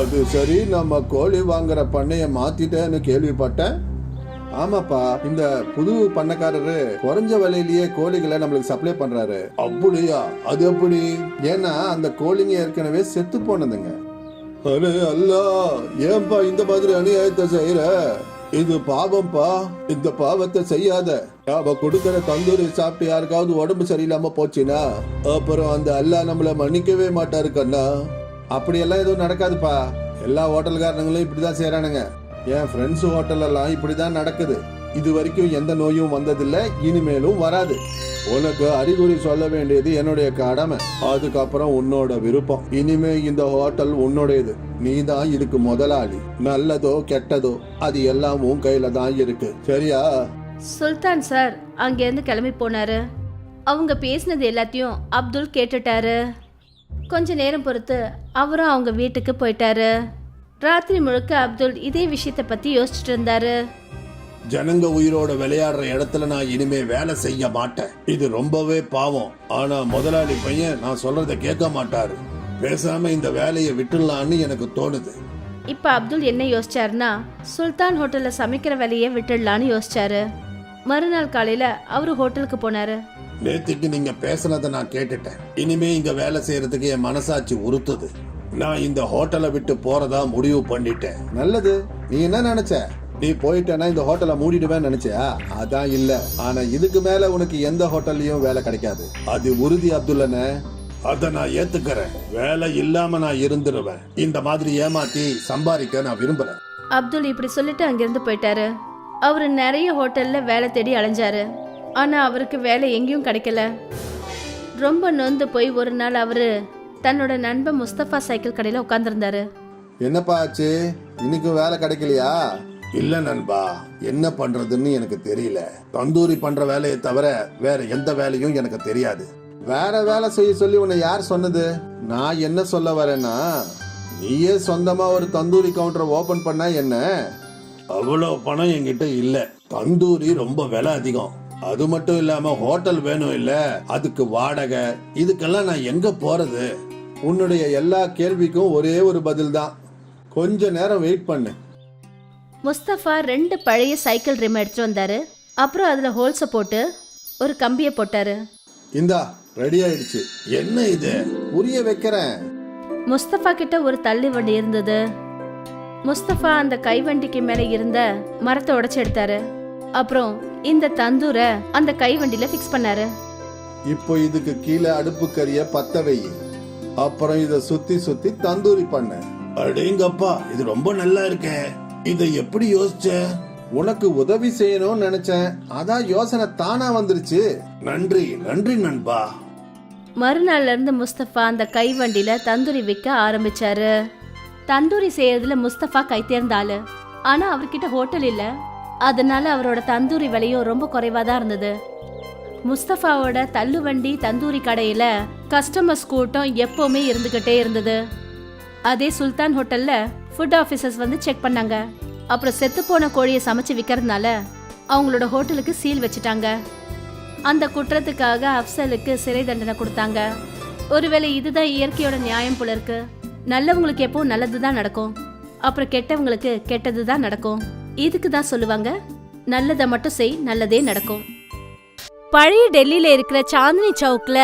அது சரி, நம்ம கோழி வாங்குற பண்ணைய மாத்திட்டேன்னு கேள்விப்பட்டேன். ஆமாப்பா, இந்த புது பண்ணக்காரரு குறைஞ்ச விலையிலேயே கோழிகளை நம்மளுக்கு சப்ளை பண்றாரு. அப்படியா? அது எப்படி? ஏன்னா அந்த கோழிங்க ஏற்கனவே செத்து போனதுங்க. அரே அல்லா, ஏன்பா இந்த மாதிரி அநியாயத்தை செய்யற? இது பாவம்பா, இந்த பாவத்தை செய்யாத. அவ கொடுக்கற தந்தூரி சாப்பிட்டு யாருக்காவது உடம்பு சரியில்லாம போச்சுன்னா அப்புறம் அந்த அல்லா நம்மள மன்னிக்கவே மாட்டாரு கண்ணா. அப்படியெல்லாம் எதுவும் நடக்காதுப்பா. எல்லா ஹோட்டல்காரங்களும் இப்படிதான் செய்யறானுங்க. என் ஃப்ரெண்ட்ஸ் ஹோட்டல் எல்லாம் இப்படிதான் நடக்குது. இது வரைக்கும் எந்த நோயும் வந்ததில்லை, இனிமேலும் வராது. உனக்கு அறிகுறி சொல்ல வேண்டியது என்னுடைய கடமை, அதுக்கப்புறம் உன்னோட விருப்பம். இனிமே இந்த ஹோட்டல் உன்னுடையது, நீ தான் இதுக்கு முதலாளி. நல்லதோ கெட்டதோ அது எல்லாம் உன் கையில தான் இருக்கு, சரியா? சுல்தான் சார் அங்கேருந்து கிளம்பி போனாரு. அவங்க பேசினது எல்லாத்தையும் அப்துல் கேட்டுட்டாரு. கொஞ்ச நேரம் பொறுத்து அவரும் அவங்க வீட்டுக்கு போயிட்டாரு. ராத்திரி முழுக்க அப்துல் இதே விஷயத்தை பத்தி யோசிச்சுட்டு இருந்தாரு. ஜனங்க உயிரோட விளையாடுற இடத்துல நான் இனிமே வேலை செய்ய மாட்டேன். இது ரொம்பவே பாவம். ஆனா முதலாளி பையன் நான் சொல்றத கேட்க மாட்டாரு. பேசாம இந்த வேலையை விட்டுடலான்னு எனக்கு தோணுது. இப்ப அப்துல் என்ன யோசிச்சாருன்னா, சுல்தான் ஹோட்டல்ல சமைக்கிற வேலையை விட்டுடலான்னு யோசிச்சாரு. மறுநாள் காலையில அவரு ஹோட்டலுக்கு போனாரு. நேத்துக்கு நீங்க பேசுனதை நான் கேட்டுட்டேன். இனிமே இங்க வேலை செய்யறதுக்கு என் மனசாட்சி உறுத்துது. நான் இந்த ஹோட்டலை விட்டு போறதா முடிவு பண்ணிட்டேன். நல்லது. நீ என்ன நினைச்ச? நீ போயிட்டேன்னா இந்த ஹோட்டலை மூடிடுவேன்னு நினைச்சியா? அதான் இல்ல. ஆனா இதுக்கு மேல உனக்கு எந்த ஹோட்டல்லையும் வேலை கிடைக்காது, அது உறுதி அப்துல்லனே. அத நான் ஏத்துக்கிறேன். வேலை இல்லாம நான் இருந்துருவேன். இந்த மாதிரி ஏமாத்தி சம்பாதிக்க நான் விரும்புறேன். அப்துல் இப்படி சொல்லிட்டு அங்கிருந்து போயிட்டாரு. அவரு நிறைய ஹோட்டல்ல வேலை தேடி அலைஞ்சாரு. ஆனா அவருக்கு வேலை எங்கேயும் கிடைக்கல. ரொம்ப நொந்து போய் ஒரு நாள் அவரு தன்னோட நண்பன் முஸ்தபா சைக்கிள் கடையில உட்கார்ந்துருந்தாரு. என்னப்பா ஆச்சு? இன்னைக்கு வேலை கிடைக்கலையா? இல்ல நண்பா, என்ன பண்றதுன்னு எனக்கு தெரியல. தந்தூரி பண்ற வேலையை தவிர வேற எந்த வேலையும் எனக்கு தெரியாது. வேற வேலை செய்ய சொல்லி உன்னை யார் சொன்னது? நான் என்ன சொல்ல வரேன்னா, நீயே சொந்தமா ஒரு தந்தூரி கவுண்டரை ஓபன் பண்ணா என்ன? அவ்வளவு பணம் என்கிட்ட இல்ல. தந்தூரி ரொம்ப விலை அதிகம். அது மட்டும் இல்லாம ஹோட்டல் வேணும் இல்ல, அதுக்கு வாடகை, இதுக்கெல்லாம் நான் எங்க போறது? உன்னுடைய எல்லா கேள்விக்கும் ஒரே ஒரு பதில் தான். கொஞ்ச நேரம் வெயிட் பண்ணு. முஸ்தபா 2 பழைய சைக்கிள் ரிம் எடுத்துட்டு வந்தாரு. அப்புறம் அதுல ஹோல்ஸ போட்டு ஒரு கம்பியை போட்டாரு. இந்தா ரெடி ஆயிடுச்சு. என்ன இது? புரிய வைக்கிறேன். முஸ்தபா கிட்ட ஒரு தள்ளி வண்டி இருந்தது. முஸ்தபா அந்த கைவண்டிக்கு மேல இருந்த மரத்தை உடைச்சு எடுத்தாரு. அப்புறம் இந்த தந்தூரை அந்த கைவண்டியில ஃபிக்ஸ் பண்ணாரு. இப்போ இதுக்கு கீழே அடுப்பு கறிய பத்த வை. அப்புறம் இத சுத்தி சுத்தி தந்தூரி பண்ண. அடேங்கப்பா, இது ரொம்ப நல்லா இருக்கே. இதை எப்படி யோசிச்ச? உனக்கு உதவி செய்யணும்னு நினைச்சேன், அதான் யோசனை தானா வந்துருச்சு. நன்றி நன்றி நண்பா. மறுநாள்ல இருந்து முஸ்தபா அந்த கைவண்டியில தந்தூரி விற்க ஆரம்பிச்சாரு. தந்தூரி செய்யறதுல முஸ்தபா கை தேர்ந்தாளு. ஆனா அவர்கிட்ட ஹோட்டல் இல்ல, அதனால அவரோட தந்தூரி விலையும் ரொம்ப குறைவா தான் இருந்தது. முஸ்தபாவோட தள்ளுவண்டி தந்தூரி கடையில கஸ்டமர்ஸ் கூட்டம் எப்பவுமே இருந்துகிட்டே இருந்தது. அதே சுல்தான் ஹோட்டல்ல ஃபுட் ஆஃபீஸர்ஸ் வந்து செக் பண்ணாங்க. அப்புறம் செத்து போன கோழியை சமைச்சு விற்கிறதுனால அவங்களோட ஹோட்டலுக்கு சீல் வச்சுட்டாங்க. அந்த குற்றத்துக்காக அப்சலுக்கு சிறை தண்டனை கொடுத்தாங்க. ஒருவேளை இதுதான் இயற்கையோட நியாயம் போல இருக்கு. நல்லவங்களுக்கு எப்பவும் நல்லதுதான் நடக்கும், அப்புறம் கெட்டவங்களுக்கு கெட்டதுதான் நடக்கும். இதுக்கு தான் சொல்லுவாங்க, நல்லதை மட்டும் செய், நல்லதே நடக்கும். பழைய டெல்லியில இருக்கிற சாந்தினி சவுக்ல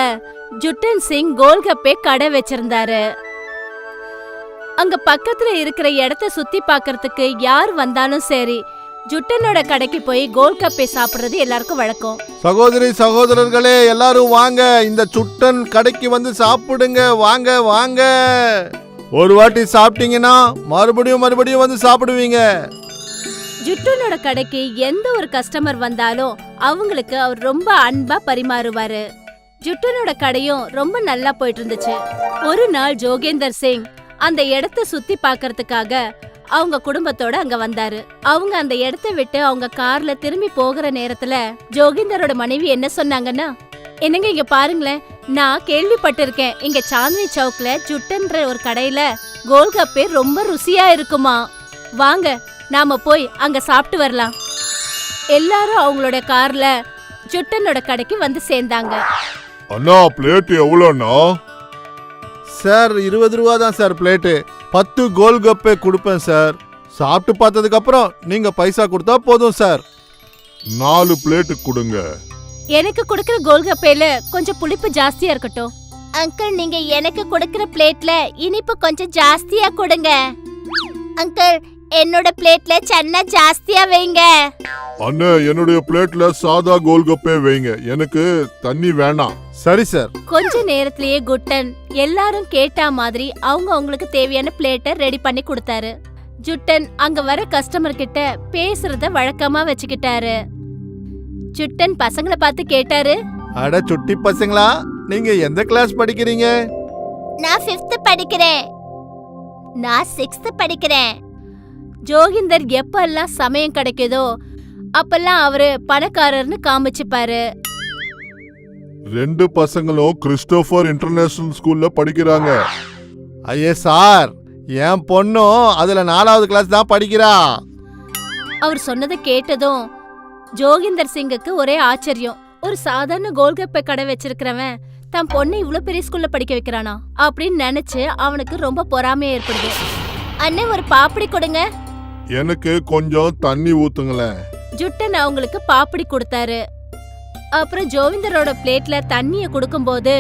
ஜுட்டன் சிங் கோல்கப்பே கடை வச்சிருந்தாரு. அங்க பக்கத்துல இருக்கிற இடத்த சுத்தி பாக்கிறதுக்கு யார் வந்தாலும் சரி, ஜுட்டனோட கடைக்கு போய் கோல்கப்பே சாப்பிடுறது எல்லாருக்கும் வழக்கம். சகோதரி சகோதரர்களே, எல்லாரும் வாங்க, இந்த சுட்டன் கடைக்கு வந்து சாப்பிடுங்க. வாங்க வாங்க. ஒரு வாட்டி சாப்பிட்டீங்கன்னா மறுபடியும் மறுபடியும் வந்து சாப்பிடுவீங்க. ஜுட்டனோட கடைக்கு எந்த ஒரு கஸ்டமர் வந்தாலும் அவங்களுக்கு அவர் ரொம்ப அன்பா பரிமாறுவாரு. ஜுட்டனோட கடையும் ரொம்ப நல்லா போயிட்டு இருந்துச்சு. ஒரு நாள் ஜோகேந்தர் சிங் அந்த இடத்த சுத்தி பாக்கிறதுக்காக அவங்க குடும்பத்தோட அங்க வந்தாரு. அவங்க அந்த இடத்த விட்டு அவங்க கார்ல திரும்பி போகிற நேரத்துல ஜோகேந்தரோட மனைவி என்ன சொன்னாங்கன்னா, என்னங்க இங்க பாருங்களேன், நான் கேள்விப்பட்டிருக்கேன், இங்க சாந்தினி சவுக்ல ஜுட்டன்ற ஒரு கடையில கோல்கப்பே ரொம்ப ருசியா இருக்குமா. வாங்க நாம போய் அங்க சாப்பிட்டு வரலாம். எல்லாரும் அவங்களோட கார்ல ஜுட்டனோட கடைக்கு வந்து சேர்ந்தாங்க. அண்ணா, பிளேட் எவ்வளோண்ணா? சார் 20 ரூபா தான் சார் பிளேட்டு. 10 கோல்கப்பே கொடுப்பேன் சார். சாப்பிட்டு பார்த்ததுக்கு அப்புறம் நீங்க பைசா கொடுத்தா போதும் சார். 4 பிளேட்டு கொடுங்க. எனக்கு கொடுக்கிற கோல்கப்பேல கொஞ்சம் புளிப்பு ஜாஸ்தியா இருக்கட்டும். அங்கிள், நீங்க எனக்கு கொடுக்கிற பிளேட்ல இனிப்பு கொஞ்சம் ஜாஸ்தியா கொடுங்க. அங்கிள், என்னோட பிளேட்ல சன்னா ஜாஸ்தியா வைங்க. அண்ணே, என்னுடைய பிளேட்ல சாதா கோல்கப்பே வைங்க. எனக்கு தண்ணி வேணாம். சரி சார். கொஞ்ச நேரத்திலேயே குட்டன் எல்லாரும் கேட்டா மாதிரி அவங்களுக்கு தேவையான பிளேட்டை ரெடி பண்ணி கொடுத்தாரு. ஜுட்டன் அங்க வர கஸ்டமர் கிட்ட பேசுறத வழக்கமா வச்சுக்கிட்டாரு. ஜுட்டன் பசங்களை பார்த்து கேட்டாரு, அட சுட்டி பசங்களா, நீங்க எந்த கிளாஸ் படிக்கிறீங்க? நான் 5th படிக்கிறேன். நான் 6th படிக்கிறேன். ஜோகிந்தர் எப்பெல்லாம் சமயம் கிடைக்குதோ அப்பெல்லாம் அவரு பணக்காரர்னு காமிச்சுப்பாரு. 2 பசங்களும் கிறிஸ்டோபர் இன்டர்நேஷனல் ஸ்கூல்ல படிக்கிறாங்க. ஐயே சார், என் பொண்ணும் அதுல 4வது கிளாஸ் தான் படிக்கிறா. அவர் சொன்னதை கேட்டதும் ஜோகிந்தர் சிங்குக்கு ஒரே ஆச்சரியம். ஒரு சாதாரண கோல்கப்பை கடை வச்சிருக்கிறவன் தன் பொண்ணை இவ்வளவு பெரிய ஸ்கூல்ல படிக்க வைக்கிறானா அப்படின்னு நினைச்சு அவனுக்கு ரொம்ப பொறாமையா ஏற்படுது. அண்ணே, ஒரு பாப்படி கொடுங்க. எனக்கு கொஞ்சம் தண்ணி ஊத்துங்களேன். ஜுட்டன் அவங்களுக்கு பாப்படி கொடுத்தாரு. அப்புறம் ஜோவிந்தரோட பிளேட்ல தண்ணிய கொடுக்கும்போது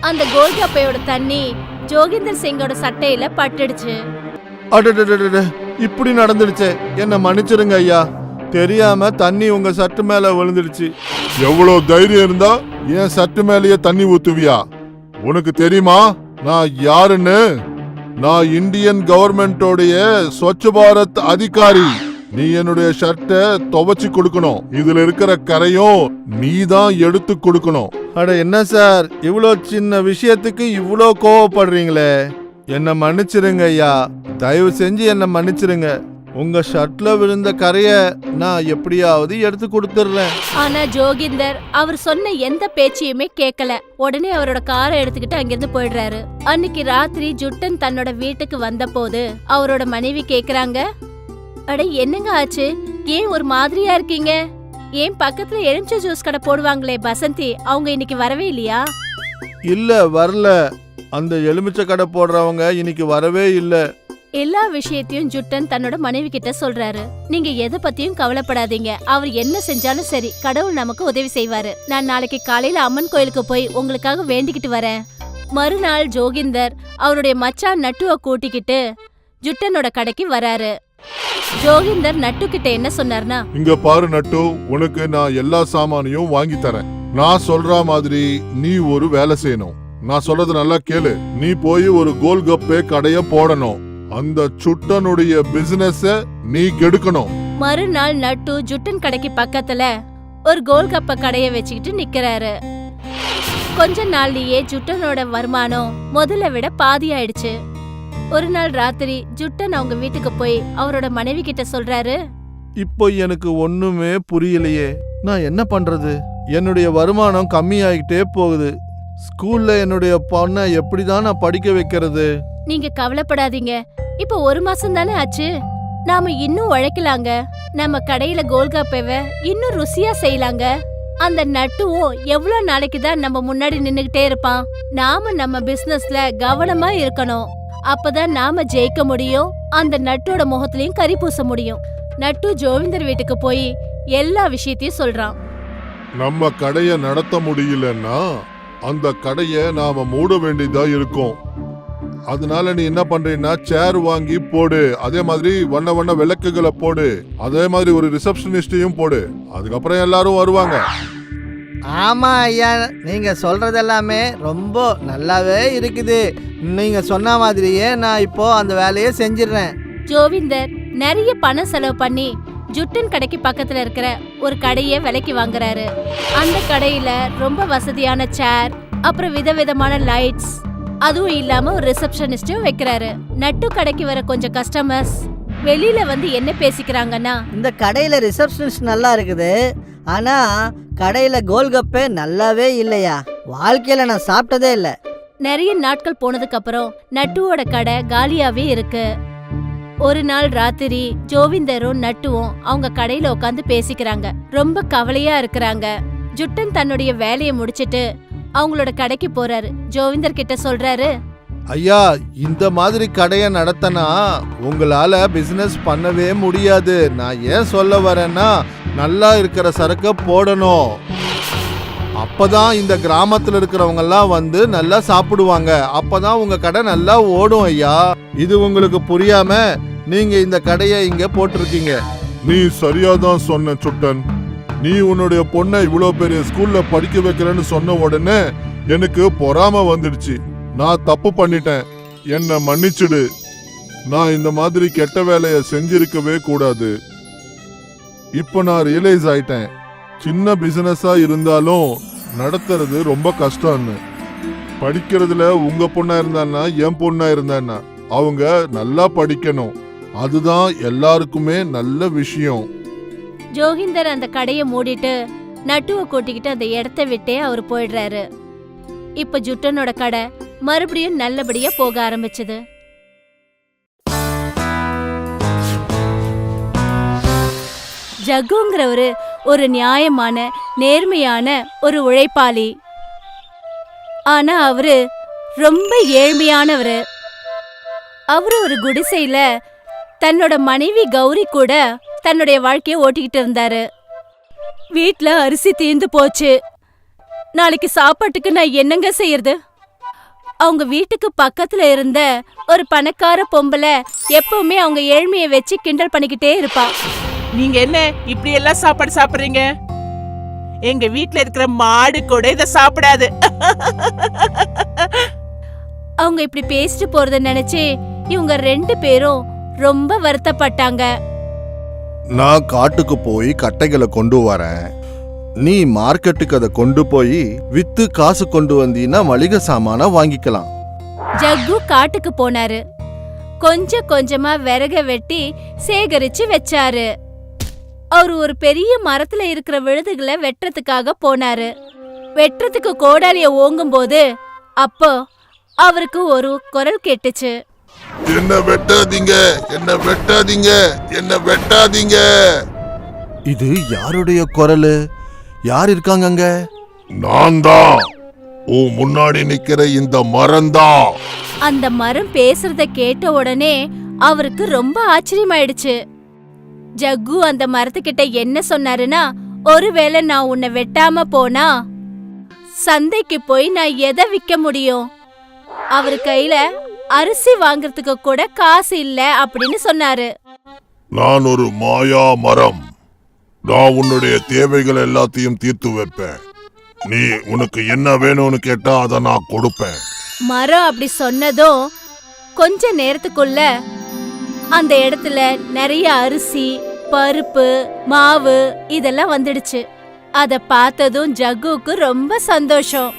அந்த கோல்கப்பையோட தண்ணி ஜோகிந்தர் சிங்கோட சட்டையில பட்டுடுச்சு. அடடடடட, இப்படி நடந்துடுச்சே, என்ன மன்னிச்சிருங்க ஐயா. தெரியாம தண்ணி உங்க சட்டு மேல விழுந்துடுச்சு. எவ்வளவு தைரியம் இருந்தா என் சட்டு மேலேயே தண்ணி ஊத்துவியா? உனக்கு தெரியுமா நான் யாருன்னு? நான் இந்தியன் கவர்மெண்டோடைய ஸ்வச்ச பாரத் அதிகாரி. நீ என்னுடைய ஷர்ட்டை துவைச்சு கொடுக்கணும். இதுல இருக்கிற கரையும் நீ தான் எடுத்து கொடுக்கணும். அட என்ன சார், இவ்வளோ சின்ன விஷயத்துக்கு இவ்வளோ கோவப்படுறீங்களே. என்ன மன்னிச்சிருங்க ஐயா, தயவு செஞ்சு என்ன மன்னிச்சிருங்க. உங்க ஷர்ட்ல விழுந்த கரைய நான் எப்படியாவது எடுத்து கொடுத்துடுறேன். ஆனா ஜோகிந்தர் அவர் சொன்ன எந்த பேச்சையுமே கேட்கல. உடனே அவரோட காரை எடுத்துக்கிட்டு அங்கிருந்து போயிடுறாரு. அன்னைக்கு ராத்திரி ஜுட்டன் தன்னோட வீட்டுக்கு வந்த போது அவரோட மனைவி கேக்குறாங்க, அட என்னங்க ஆச்சு, ஏன் ஒரு மாதிரியா இருக்கீங்க? ஏன் பக்கத்துல எலுமிச்சை ஜூஸ் கடை போடுவாங்களே பசந்தி, அவங்க இன்னைக்கு வரவே இல்லையா? இல்ல, வரல. அந்த எலுமிச்சை கடை போடுறவங்க இன்னைக்கு வரவே இல்ல. எல்லா விஷயத்தையும் ஜுட்டன் தன்னோட மனைவி கிட்ட சொல்றாரு. நீங்க எதை பத்தியும் கவலைப்படாதீங்க, அவர் என்ன செஞ்சாலும் சரி, கடவுள் நமக்கு உதவி செய்வாரு. நான் நாளைக்கு காலையில அம்மன் கோயிலுக்கு போய் உங்களுக்காக வேண்டிக்கிட்டு வரேன். மறுநாள் ஜோகிந்தர் அவருடைய மச்சான் நட்டுவை கூட்டிக்கிட்டு ஜுட்டனோட கடைக்கு வராரு. ஜோகிந்தர் நட்டு கிட்ட என்ன சொன்னார்னா, இங்க பாரு நட்டு, உனக்கு நான் எல்லா சாமானையும் வாங்கி தரேன். நான் சொல்ற மாதிரி நீ ஒரு வேலை செய்யணும். நான் சொல்றது நல்லா கேளு. நீ போய் ஒரு கோல்கப்பே கடைய போடணும். அந்த சுட்டனுடைய பிசினஸ நீ கெடுக்கணும். மறுநாள் நட்டு ஜுட்டன் கடைக்கு பக்கத்துல ஒரு கோல்கப்ப கடைய வச்சுக்கிட்டு நிக்கிறாரு. கொஞ்ச நாள்லயே ஜுட்டனோட வருமானம் முதல்ல விட பாதி ஆயிடுச்சு. ஒரு நாள் ராத்திரி ஜுட்டன் அவங்க வீட்டுக்கு போய் அவரோட மனைவி கிட்ட சொல்றாரு, இப்போ எனக்கு ஒண்ணுமே புரியலையே. நான் என்ன பண்றது? என்னுடைய வருமானம் கம்மியாகிட்டே போகுது. ஸ்கூல்ல என்னுடைய பொண்ணை எப்படிதான் நான் படிக்க வைக்கிறது? நீங்க கவலைப்படாதீங்க, இப்ப 1 மாசம் தானே ஆச்சு. நாம இன்னும் உழைக்கலாங்க. நம்ம கடையில கோல்கப்பேவை இன்னும் ருசியா செய்யலாங்க. அந்த நட்டுவும் எவ்வளவு நாளைக்கு தான் நம்ம முன்னாடி நின்னுகிட்டே இருப்பான்? நாம நம்ம பிசினஸ்ல கவனமா இருக்கணும். அப்பதான் நாம ஜெயிக்க முடியும். அந்த நட்டோட முகத்திலையும் கரி பூச முடியும். நட்டு ஜோவிந்தர் வீட்டுக்கு போய் எல்லா விஷயத்தையும் சொல்றான். நம்ம கடைய நடத்த முடியலன்னா அந்த கடைய நாம மூட வேண்டியதா இருக்கும். அதனால நீ என்ன பண்றீன்னா சேர் வாங்கி போடு. அதே மாதிரி வண்ண வண்ண விளக்குகளை போடு. அதே மாதிரி ஒரு ரிசப்ஷனிஸ்டையும் போடு. அதுக்கப்புறம் எல்லாரும் வருவாங்க. ஆமா ஐயா, நீங்க சொல்றது எல்லாமே ரொம்ப நல்லாவே இருக்குது. நீங்க சொன்ன மாதிரியே நான் இப்போ அந்த வேலையை செஞ்சிடுறேன். ஜோவிந்தர் நிறைய பணம் செலவு பண்ணி ஜுட்டன் கடைக்கு பக்கத்துல இருக்கிற ஒரு கடையை விலைக்கு வாங்குறாரு. அந்த கடையில ரொம்ப வசதியான சேர், அப்புறம் விதவிதமான லைட்ஸ், அதுவும் இல்லாம ஒரு ரிசப்ஷனிஸ்டும் வைக்கிறாரு. நட்டு கடைக்கு வர கொஞ்சம் கஸ்டமர்ஸ் வெளியில வந்து என்ன பேசிக்கிறாங்கன்னா, இந்த கடையில ரிசப்ஷனிஸ்ட் நல்லா இருக்குது, ஆனா கடையில கோல்கப்பே நல்லாவே இல்லையா. வாழ்க்கையில நான் சாப்பிட்டதே இல்லை. நிறைய நாட்கள் போனதுக்கு அப்புறம் நட்டுவோட கடை காலியாவே இருக்கு. ஒரு நாள் ராத்திரி ஜோவிந்தரும் நட்டுவும் அவங்க கடையில உட்காந்து பேசிக்கிறாங்க. ரொம்ப கவலையா இருக்கிறாங்க. ஜுட்டன் தன்னுடைய வேலையை முடிச்சிட்டு அவங்களோட கடைக்கு போறாரு. ஜோவிந்தர் கிட்ட சொல்றாரு, ஐயா, இந்த மாதிரி கடையை நடத்தினா உங்களால பிசினஸ் பண்ணவே முடியாது. நான் ஏன் சொல்ல வரேன்னா, நல்லா இருக்கிற சரக்க போடணும். அப்பதான் இந்த கிராமத்துல இருக்கிறவங்க எல்லாம் வந்து நல்லா சாப்பிடுவாங்க. அப்பதான் உங்க கடை நல்லா ஓடும் ஐயா. இது உங்களுக்கு புரியாம நீங்க இந்த கடையை இங்க போட்டிருக்கீங்க. நீ சரியாதான் சொன்ன சுட்டன். நீ உன்னுடைய பொண்ணை இவ்வளோ பெரிய ஸ்கூல்ல படிக்க வைக்கிறேன்னு சொன்ன உடனே எனக்கு பொறாம வந்துடுச்சு. நான் தப்பு பண்ணிட்டேன், என்னை மன்னிச்சிடு. நான் இந்த மாதிரி கெட்ட வேலையை செஞ்சிருக்கவே கூடாது. இப்ப நான் ரியலைஸ் ஆயிட்டேன், சின்ன பிசினஸா இருந்தாலும் நடத்துறது ரொம்ப கஷ்டம்னு. படிக்கிறதுல உங்க பொண்ணா இருந்தான்னா என் பொண்ணா இருந்தான்னா அவங்க நல்லா படிக்கணும். அதுதான் எல்லாருக்குமே நல்ல விஷயம். ஜோகிந்தர் அந்த கடையை மூடிட்டு நட்டுவை கூட்டிக்கிட்டு அந்த இடத்த விட்டே அவர் போயிடுறாரு. இப்ப ஜுட்டனோட கடை மறுபடியும் நல்லபடியா போக ஆரம்பிச்சது. ஜக்குங்கிறவரு ஒரு நியாயமான நேர்மையான ஒரு உழைப்பாளி. ஆனா அவரு ரொம்ப ஏழ்மையானவரு. அவரு ஒரு குடிசையில தன்னோட மனைவி கௌரி கூட தன்னுடைய வாழ்க்கைய ஓட்டிக்கிட்டு இருந்தாரு. வீட்ல அரிசி தீர்ந்து போச்சு. நாளைக்கு சாப்பாட்டுக்கு நான் என்னங்க செய்யறது? அவங்க வீட்டுக்கு பக்கத்துல இருந்த ஒரு பணக்கார பொம்பளை எப்பவுமே அவங்க ஏழ்மையை வச்சு கிண்டல் பண்ணிக்கிட்டே இருப்பா. நீங்க என்ன இப்படி எல்லாம் சாப்பாடு சாப்பிடுறீங்க? எங்க வீட்ல இருக்கிற மாடு கூட இத சாப்பிடாது. அவங்க இப்படி பேசிட்டு போறத நினைச்சு இவங்க 2 பேரும் ரொம்ப வருத்தப்பட்டாங்க. நான் காட்டுக்கு போய் கட்டைகளை கொண்டு வரேன். நீ மார்க்கெட்டுக்கு அதை கொண்டு போய் வித்து காசு கொண்டு வந்தீன்னா மளிகை சாமான வாங்கிக்கலாம். ஜக்கு காட்டுக்கு போனாரு. கொஞ்சம் கொஞ்சமா விறக வெட்டி சேகரிச்சு வச்சாரு. அவரு ஒரு பெரிய மரத்துல இருக்கிற விழுதுகளை வெட்டுறதுக்காக போனாரு. வெட்டுறதுக்கு கோடாலிய ஓங்கும் போது அப்போ அவருக்கு ஒரு குரல் கேட்டுச்சு. என்ன வெட்டாதீங்க, என்ன வெட்டாதீங்க, என்ன வெட்டாதீங்க. இது யாருடைய குரல்? யார் இருக்காங்க அங்க? நான் தான், உன் முன்னாடி நிக்கிற இந்த மரம்தான். அந்த மரம் பேசுறத கேட்ட உடனே அவருக்கு ரொம்ப ஆச்சரியமாயிடுச்சு. ஜக்கு அந்த மரத்துக்கிட்ட என்ன சொன்னாருன்னா, ஒருவேளை நான் உன்னை வெட்டாம போனா சந்தைக்கு போய் நான் எதை விற்க முடியும்? அவர் கையில அரிசி வாங்குறதுக்கு கூட காசு இல்ல அப்படின்னு சொன்னாரு. நான் ஒரு மாயா மரம். நான் உன்னுடைய தேவைகள் எல்லாத்தையும் தீர்த்து வைப்பேன். நீ உனக்கு என்ன வேணும்னு கேட்டா அதை நான் கொடுப்பேன். மரம் அப்படி சொன்னதும் கொஞ்ச நேரத்துக்குள்ள அந்த இடத்துல நிறைய அரிசி, பருப்பு, மாவு இதெல்லாம் வந்துடுச்சு. அத பார்த்ததும் ஜக்குக்கு ரொம்ப சந்தோஷம்.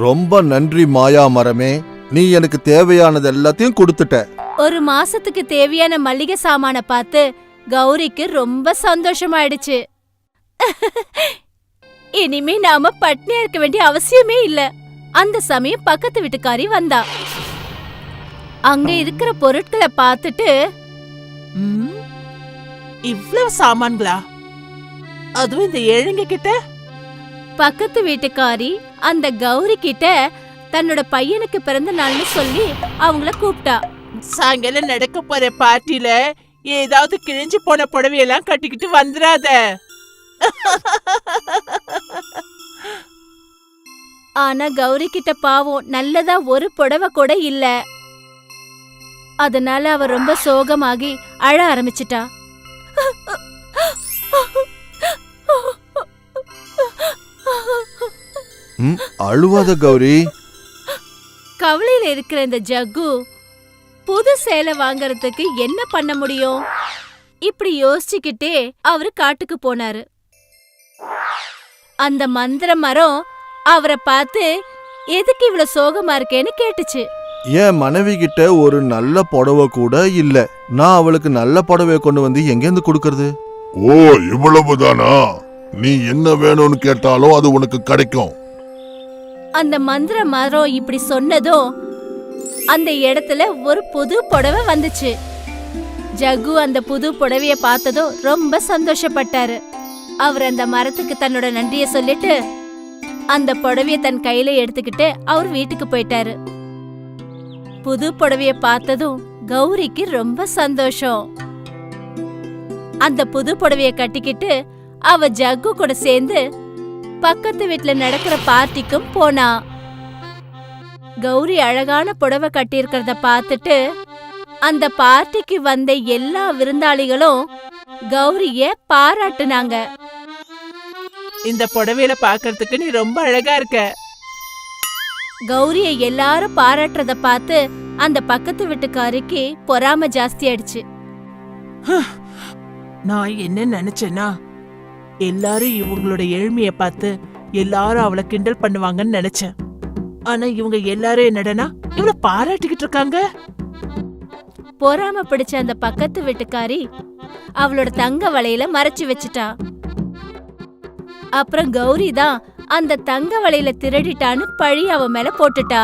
ரொம்ப நன்றி மாயா மரமே, நீ எனக்கு தேவையானது எல்லாத்தையும் கொடுத்துட்ட. 1 மாசத்துக்கு தேவையான மளிகை சாமான பார்த்து கௌரிக்கு ரொம்ப சந்தோஷமாயிடுச்சு. இனிமே நாம பட்னியா இருக்க வேண்டிய அவசியமே இல்ல. அந்த சமயம் பக்கத்து வீட்டுக்காரி வந்தா. அங்க இருக்கிற பொருட்களை பார்த்துட்டு, இவ்வளவு சாமான்களா? அதுவும் இந்த ஏழைங்க கிட்ட? பக்கத்து வீட்டுக்காரி அந்த கௌரி கிட்ட தன்னோட பையனுக்கு பிறந்த நாள்னு சொல்லி அவங்கள கூப்பிட்டா. சாயங்காலம் நடக்க போற பார்ட்டில ஏதாவது கிழிஞ்சு போன புடவையெல்லாம் கட்டிக்கிட்டு வந்துடாத. ஆனா கௌரி கிட்ட பாவம் நல்லதா ஒரு புடவை கூட இல்ல. அதனால அவ ரொம்ப சோகமாகி அழ ஆரம்பிச்சிட்டா. அழுவாத கௌரி. கவலையில இருக்கிற இந்த ஜக்கு புது சேலை வாங்கறதுக்கு என்ன பண்ண முடியும்? இப்படி யோசிச்சுக்கிட்டே அவரு காட்டுக்கு போனாரு. அந்த மந்திர மரம் அவரை பார்த்து எதுக்கு இவ்வளவு சோகமா இருக்கேன்னு கேட்டுச்சு. என் மனைவி கிட்ட ஒரு நல்ல புடவை கூட இல்ல. நான் அவளுக்கு நல்ல புடவைய கொண்டு வந்து எங்கேருந்து கொடுக்கறது? ஓ, இவ்வளவுதானா? நீ என்ன வேணும்னு கேட்டாலும் அது உனக்கு கிடைக்கும். அந்த மந்திர மரம் இப்படி சொன்னதும் அந்த இடத்துல ஒரு புது புடவை வந்துச்சு. ஜக்கு அந்த புது புடவைய பார்த்ததும் ரொம்ப சந்தோஷப்பட்டாரு. அவர் அந்த மரத்துக்கு தன்னோட நன்றிய சொல்லிட்டு அந்த புடவைய தன் கையில எடுத்துக்கிட்டு அவர் வீட்டுக்கு போயிட்டாரு. புது புடவைய பார்த்ததும் கௌரிக்கு ரொம்ப சந்தோஷம். அந்த புது புடவைய கட்டிக்கிட்டு அவ ஜக்கு கூட சேர்ந்து பக்கத்து வீட்ல நடக்கிற பார்ட்டிக்கும் போனா. கௌரி அழகான புடவை கட்டியிருக்கிறத பார்த்துட்டு அந்த பார்ட்டிக்கு வந்த எல்லா விருந்தாளிகளும் கௌரிய பாராட்டுனாங்க. இந்த புடவையில பாக்குறதுக்கு நீ ரொம்ப அழகா இருக்க. கௌரிய எல்லாரும் பாராட்டுறத பார்த்து அந்த பக்கத்து வீட்டுக்காரிக்கு பொறாம ஜாஸ்தி ஆயிடுச்சு. நான் என்ன நினைச்சேன்னா, எல்லாரும் இவங்களோட ஏழ்மைய பார்த்து எல்லாரும் அவளை கிண்டல் பண்ணுவாங்கன்னு நினைச்சேன். ஆனா இவங்க எல்லாரும் என்னடனா இவள பாராட்டிக்கிட்டு இருக்காங்க. பொறாம பிடிச்ச அந்த பக்கத்து வீட்டுக்காரி அவளோட தங்க வளையல மறைச்சு வச்சுட்டா. அப்புறம் கௌரி தான் அந்த தங்க வளையல திருடிட்டான்னு பழி அவ மேல போட்டுட்டா.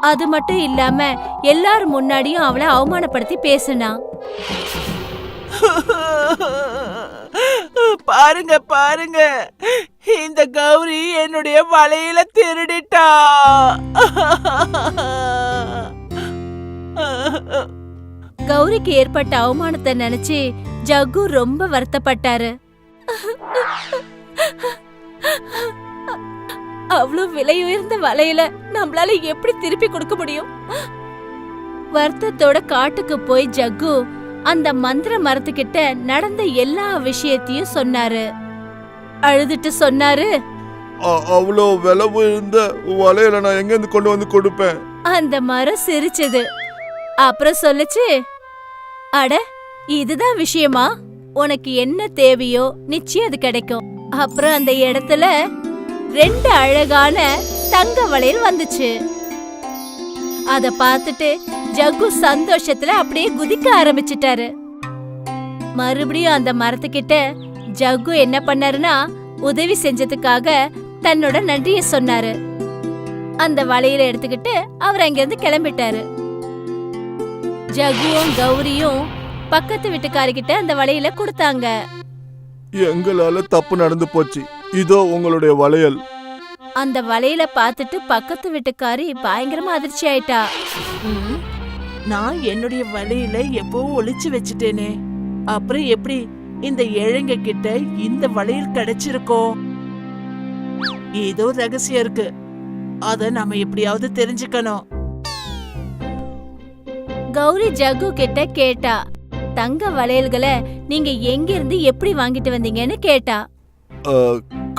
அது மட்டும் இல்லாம எல்லாரும் முன்னாடியும் அவளை அவமானப்படுத்தி பேசுனா. பாருங்க பாருங்க, இந்த கௌரி என்னுடைய வளையல திருடிட்டா. கௌரிக்கு ஏற்பட்ட அவமானத்தை நினைச்சு ஜக்கு ரொம்ப வருத்தப்பட்டாரு. அவ்வளவு விலையுயர்ந்த வளையல நம்மளால எப்படி திருப்பி கொடுக்க முடியும்? வருத்தத்தோட காட்டுக்கு போய் ஜக்கு அந்த மந்திர மரத்துக்கிட்ட நடந்த எல்லா விஷயத்தையும் சொன்னாரு. அழுதுட்டு சொன்னாரு, அவ்வளோ விலை உயர்ந்த வளையல நான் எங்கேருந்து கொண்டு வந்து கொடுப்பேன்? அந்த மரம் சிரிச்சது. அப்புறம் சொல்லுச்சு, அட இதுதான் விஷயமா? உனக்கு என்ன தேவையோ நிச்சயம் அது கிடைக்கும். அப்புறம் அந்த இடத்துல 2 அழகான தங்க வளையல் வந்துச்சு. அத பார்த்துட்டு ஜக்கு சந்தோஷத்துல அப்படியே குதிக்க ஆரம்பிச்சிட்டாரு. மறுபடியும் அந்த மரத்துக்கிட்ட ஜக்கு என்ன பண்ணாருன்னா, உதவி செஞ்சதுக்காக தன்னோட நன்றிய சொன்னாரு. அந்த வளையல எடுத்துக்கிட்டு அவர் அங்கிருந்து கிளம்பிட்டாரு. ஜகுவும் கௌரியும் பக்கத்து வீட்டுக்காரிக்கிட்ட அந்த வளையல கொடுத்தாங்க. எங்களால தப்பு நடந்து போச்சு, இதோ உங்களுடைய வளையல். அந்த வளையல பார்த்துட்டு பக்கத்து வீட்டுக்காரி பயங்கரமா அதிர்ச்சி ஆயிட்டா. நான் என்னுடைய வளையல எப்பவும் ஒளிச்சு வச்சுட்டேனே, அப்புறம் எப்படி இந்த ஏழைங்க கிட்ட இந்த வளையல் கிடைச்சிருக்கோ? ஏதோ ரகசியம் இருக்கு, அத நாம எப்படியாவது தெரிஞ்சுக்கணும். கௌரி ஜகு கிட்ட கேட்டா, தங்க வளையல்களை நீங்க எங்க இருந்து எப்படி வாங்கிட்டு வந்தீங்கன்னு கேட்டா.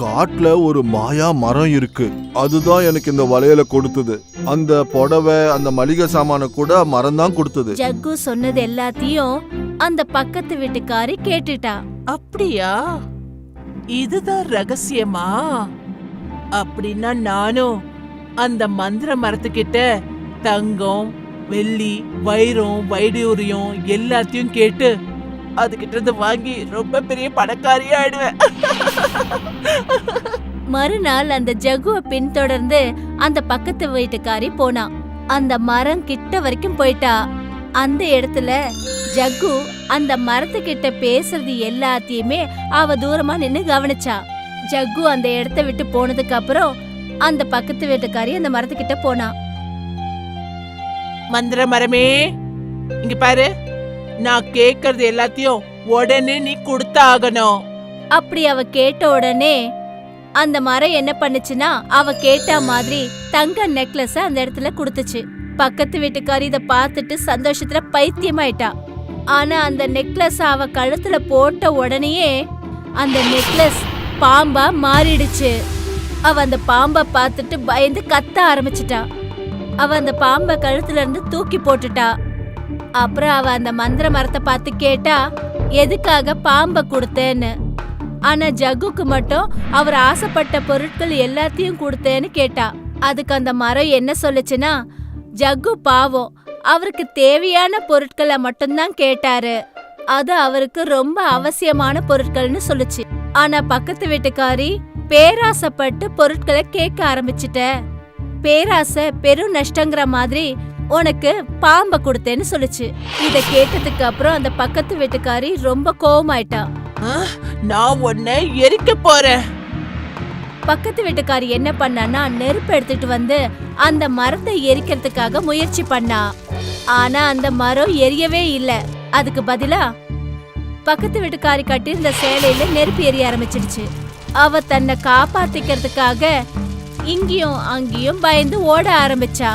காட்டுல ஒரு மாயா மரம் இருக்கு, அதுதான் எனக்கு இந்த வளையல கொடுத்தது. அந்த புடவை அந்த மளிகை சாமான கூட மரம் தான் கொடுத்தது. ஜக்கு சொன்னது எல்லாத்தையும் அந்த பக்கத்து வீட்டுக்காரி கேட்டுட்டா. அப்படியா? இதுதான் ரகசியமா? அப்படின்னா நானும் அந்த மந்திர மரத்துக்கிட்ட தங்கம், வெள்ளி, வைரம், வைடூரியம் எல்லாத்தையும் கேட்டு அதுகிட்ட இருந்து வாங்கி ரொம்ப பெரிய பணக்காரியா ஆயிடுவேன். மறுநாள் அந்த ஜகுவை பின்தொடர்ந்து அந்த பக்கத்து வீட்டுக்காரி போனா. அந்த மரம் கிட்ட வரைக்கும் போயிட்டா. அந்த இடத்துல ஜக்கு அந்த மரத்துக்கிட்ட பேசுறது எல்லாத்தையுமே அவ தூரமா நின்னு கவனிச்சா. ஜக்கு அந்த இடத்த விட்டு போனதுக்கு அப்புறம் அந்த பக்கத்து வீட்டுக்காரி அந்த மரத்துக்கிட்ட போனா. மந்திர மரமே, இங்க பாரு, நான் கேக்குறது எல்லாத்தையும் உடனே நீ கொடுத்தாகணும். அப்படி அவ கேட்ட உடனே அந்த மரம் என்ன பண்ணுச்சுன்னா, அவ கேட்ட மாதிரி தங்க நெக்லஸ் அந்த இடத்துல கொடுத்துச்சு. பக்கத்து வீட்டுக்காரி இத பார்த்துட்டு சந்தோஷத்துல பைத்தியமாயிட்டா. ஆனா அந்த நெக்லஸ் அவ கழுத்துல போட்ட உடனேயே அந்த நெக்லஸ் பாம்பா மாறிடுச்சு. அவ அந்த பாம்பை பார்த்துட்டு பயந்து கத்த ஆரம்பிச்சிட்டா. அவ அந்த பாம்பை கழுத்துல இருந்து தூக்கி போட்டுட்டா. அப்புறம் அவ அந்த மந்திர மரத்தை பார்த்து கேட்டா, எதுக்காக பாம்பை கொடுத்தேன்னு. ஆனா ஜகுக்கு மட்டும் அவர் ஆசைப்பட்ட பொருட்கள் எல்லாத்தையும் கொடுத்தேன்னு கேட்டா. அதுக்கு அந்த மரம் என்ன சொல்லுச்சுன்னா, ஜகு பாவம், அவருக்கு தேவையான பொருட்களை மட்டும்தான் கேட்டாரு, அது அவருக்கு ரொம்ப அவசியமான பொருட்கள்னு சொல்லுச்சு. ஆனா பக்கத்து வீட்டுக்காரி பேராசைப்பட்டு பொருட்களை கேட்க ஆரம்பிச்சிட்ட, பேராசை பெரும் நஷ்டங்கிற மாதிரி உனக்கு பாம்பை கொடுத்தேன்னு சொல்லுச்சு. இத கேட்டதுக்கு அப்புறம் அந்த பக்கத்து வீட்டுக்காரி ரொம்ப கோவமாயிட்டா. நான் உன்னை எரிக்க போறேன். பக்கத்து வீட்டுக்காரி என்ன பண்ணான்னா நெருப்பு எடுத்துட்டு வந்து அந்த மரத்தை எரிக்கிறதுக்காக முயற்சி பண்ணா. ஆனா அந்த மரம் எரியவே இல்ல. அதுக்கு பதிலா பக்கத்து வீட்டுக்காரி கட்டியிருந்த சேலையில நெருப்பு எரிய ஆரம்பிச்சிடுச்சு. அவ தன்னை காப்பாத்திக்கிறதுக்காக இங்கேயும் அங்கேயும் பயந்து ஓட ஆரம்பிச்சா.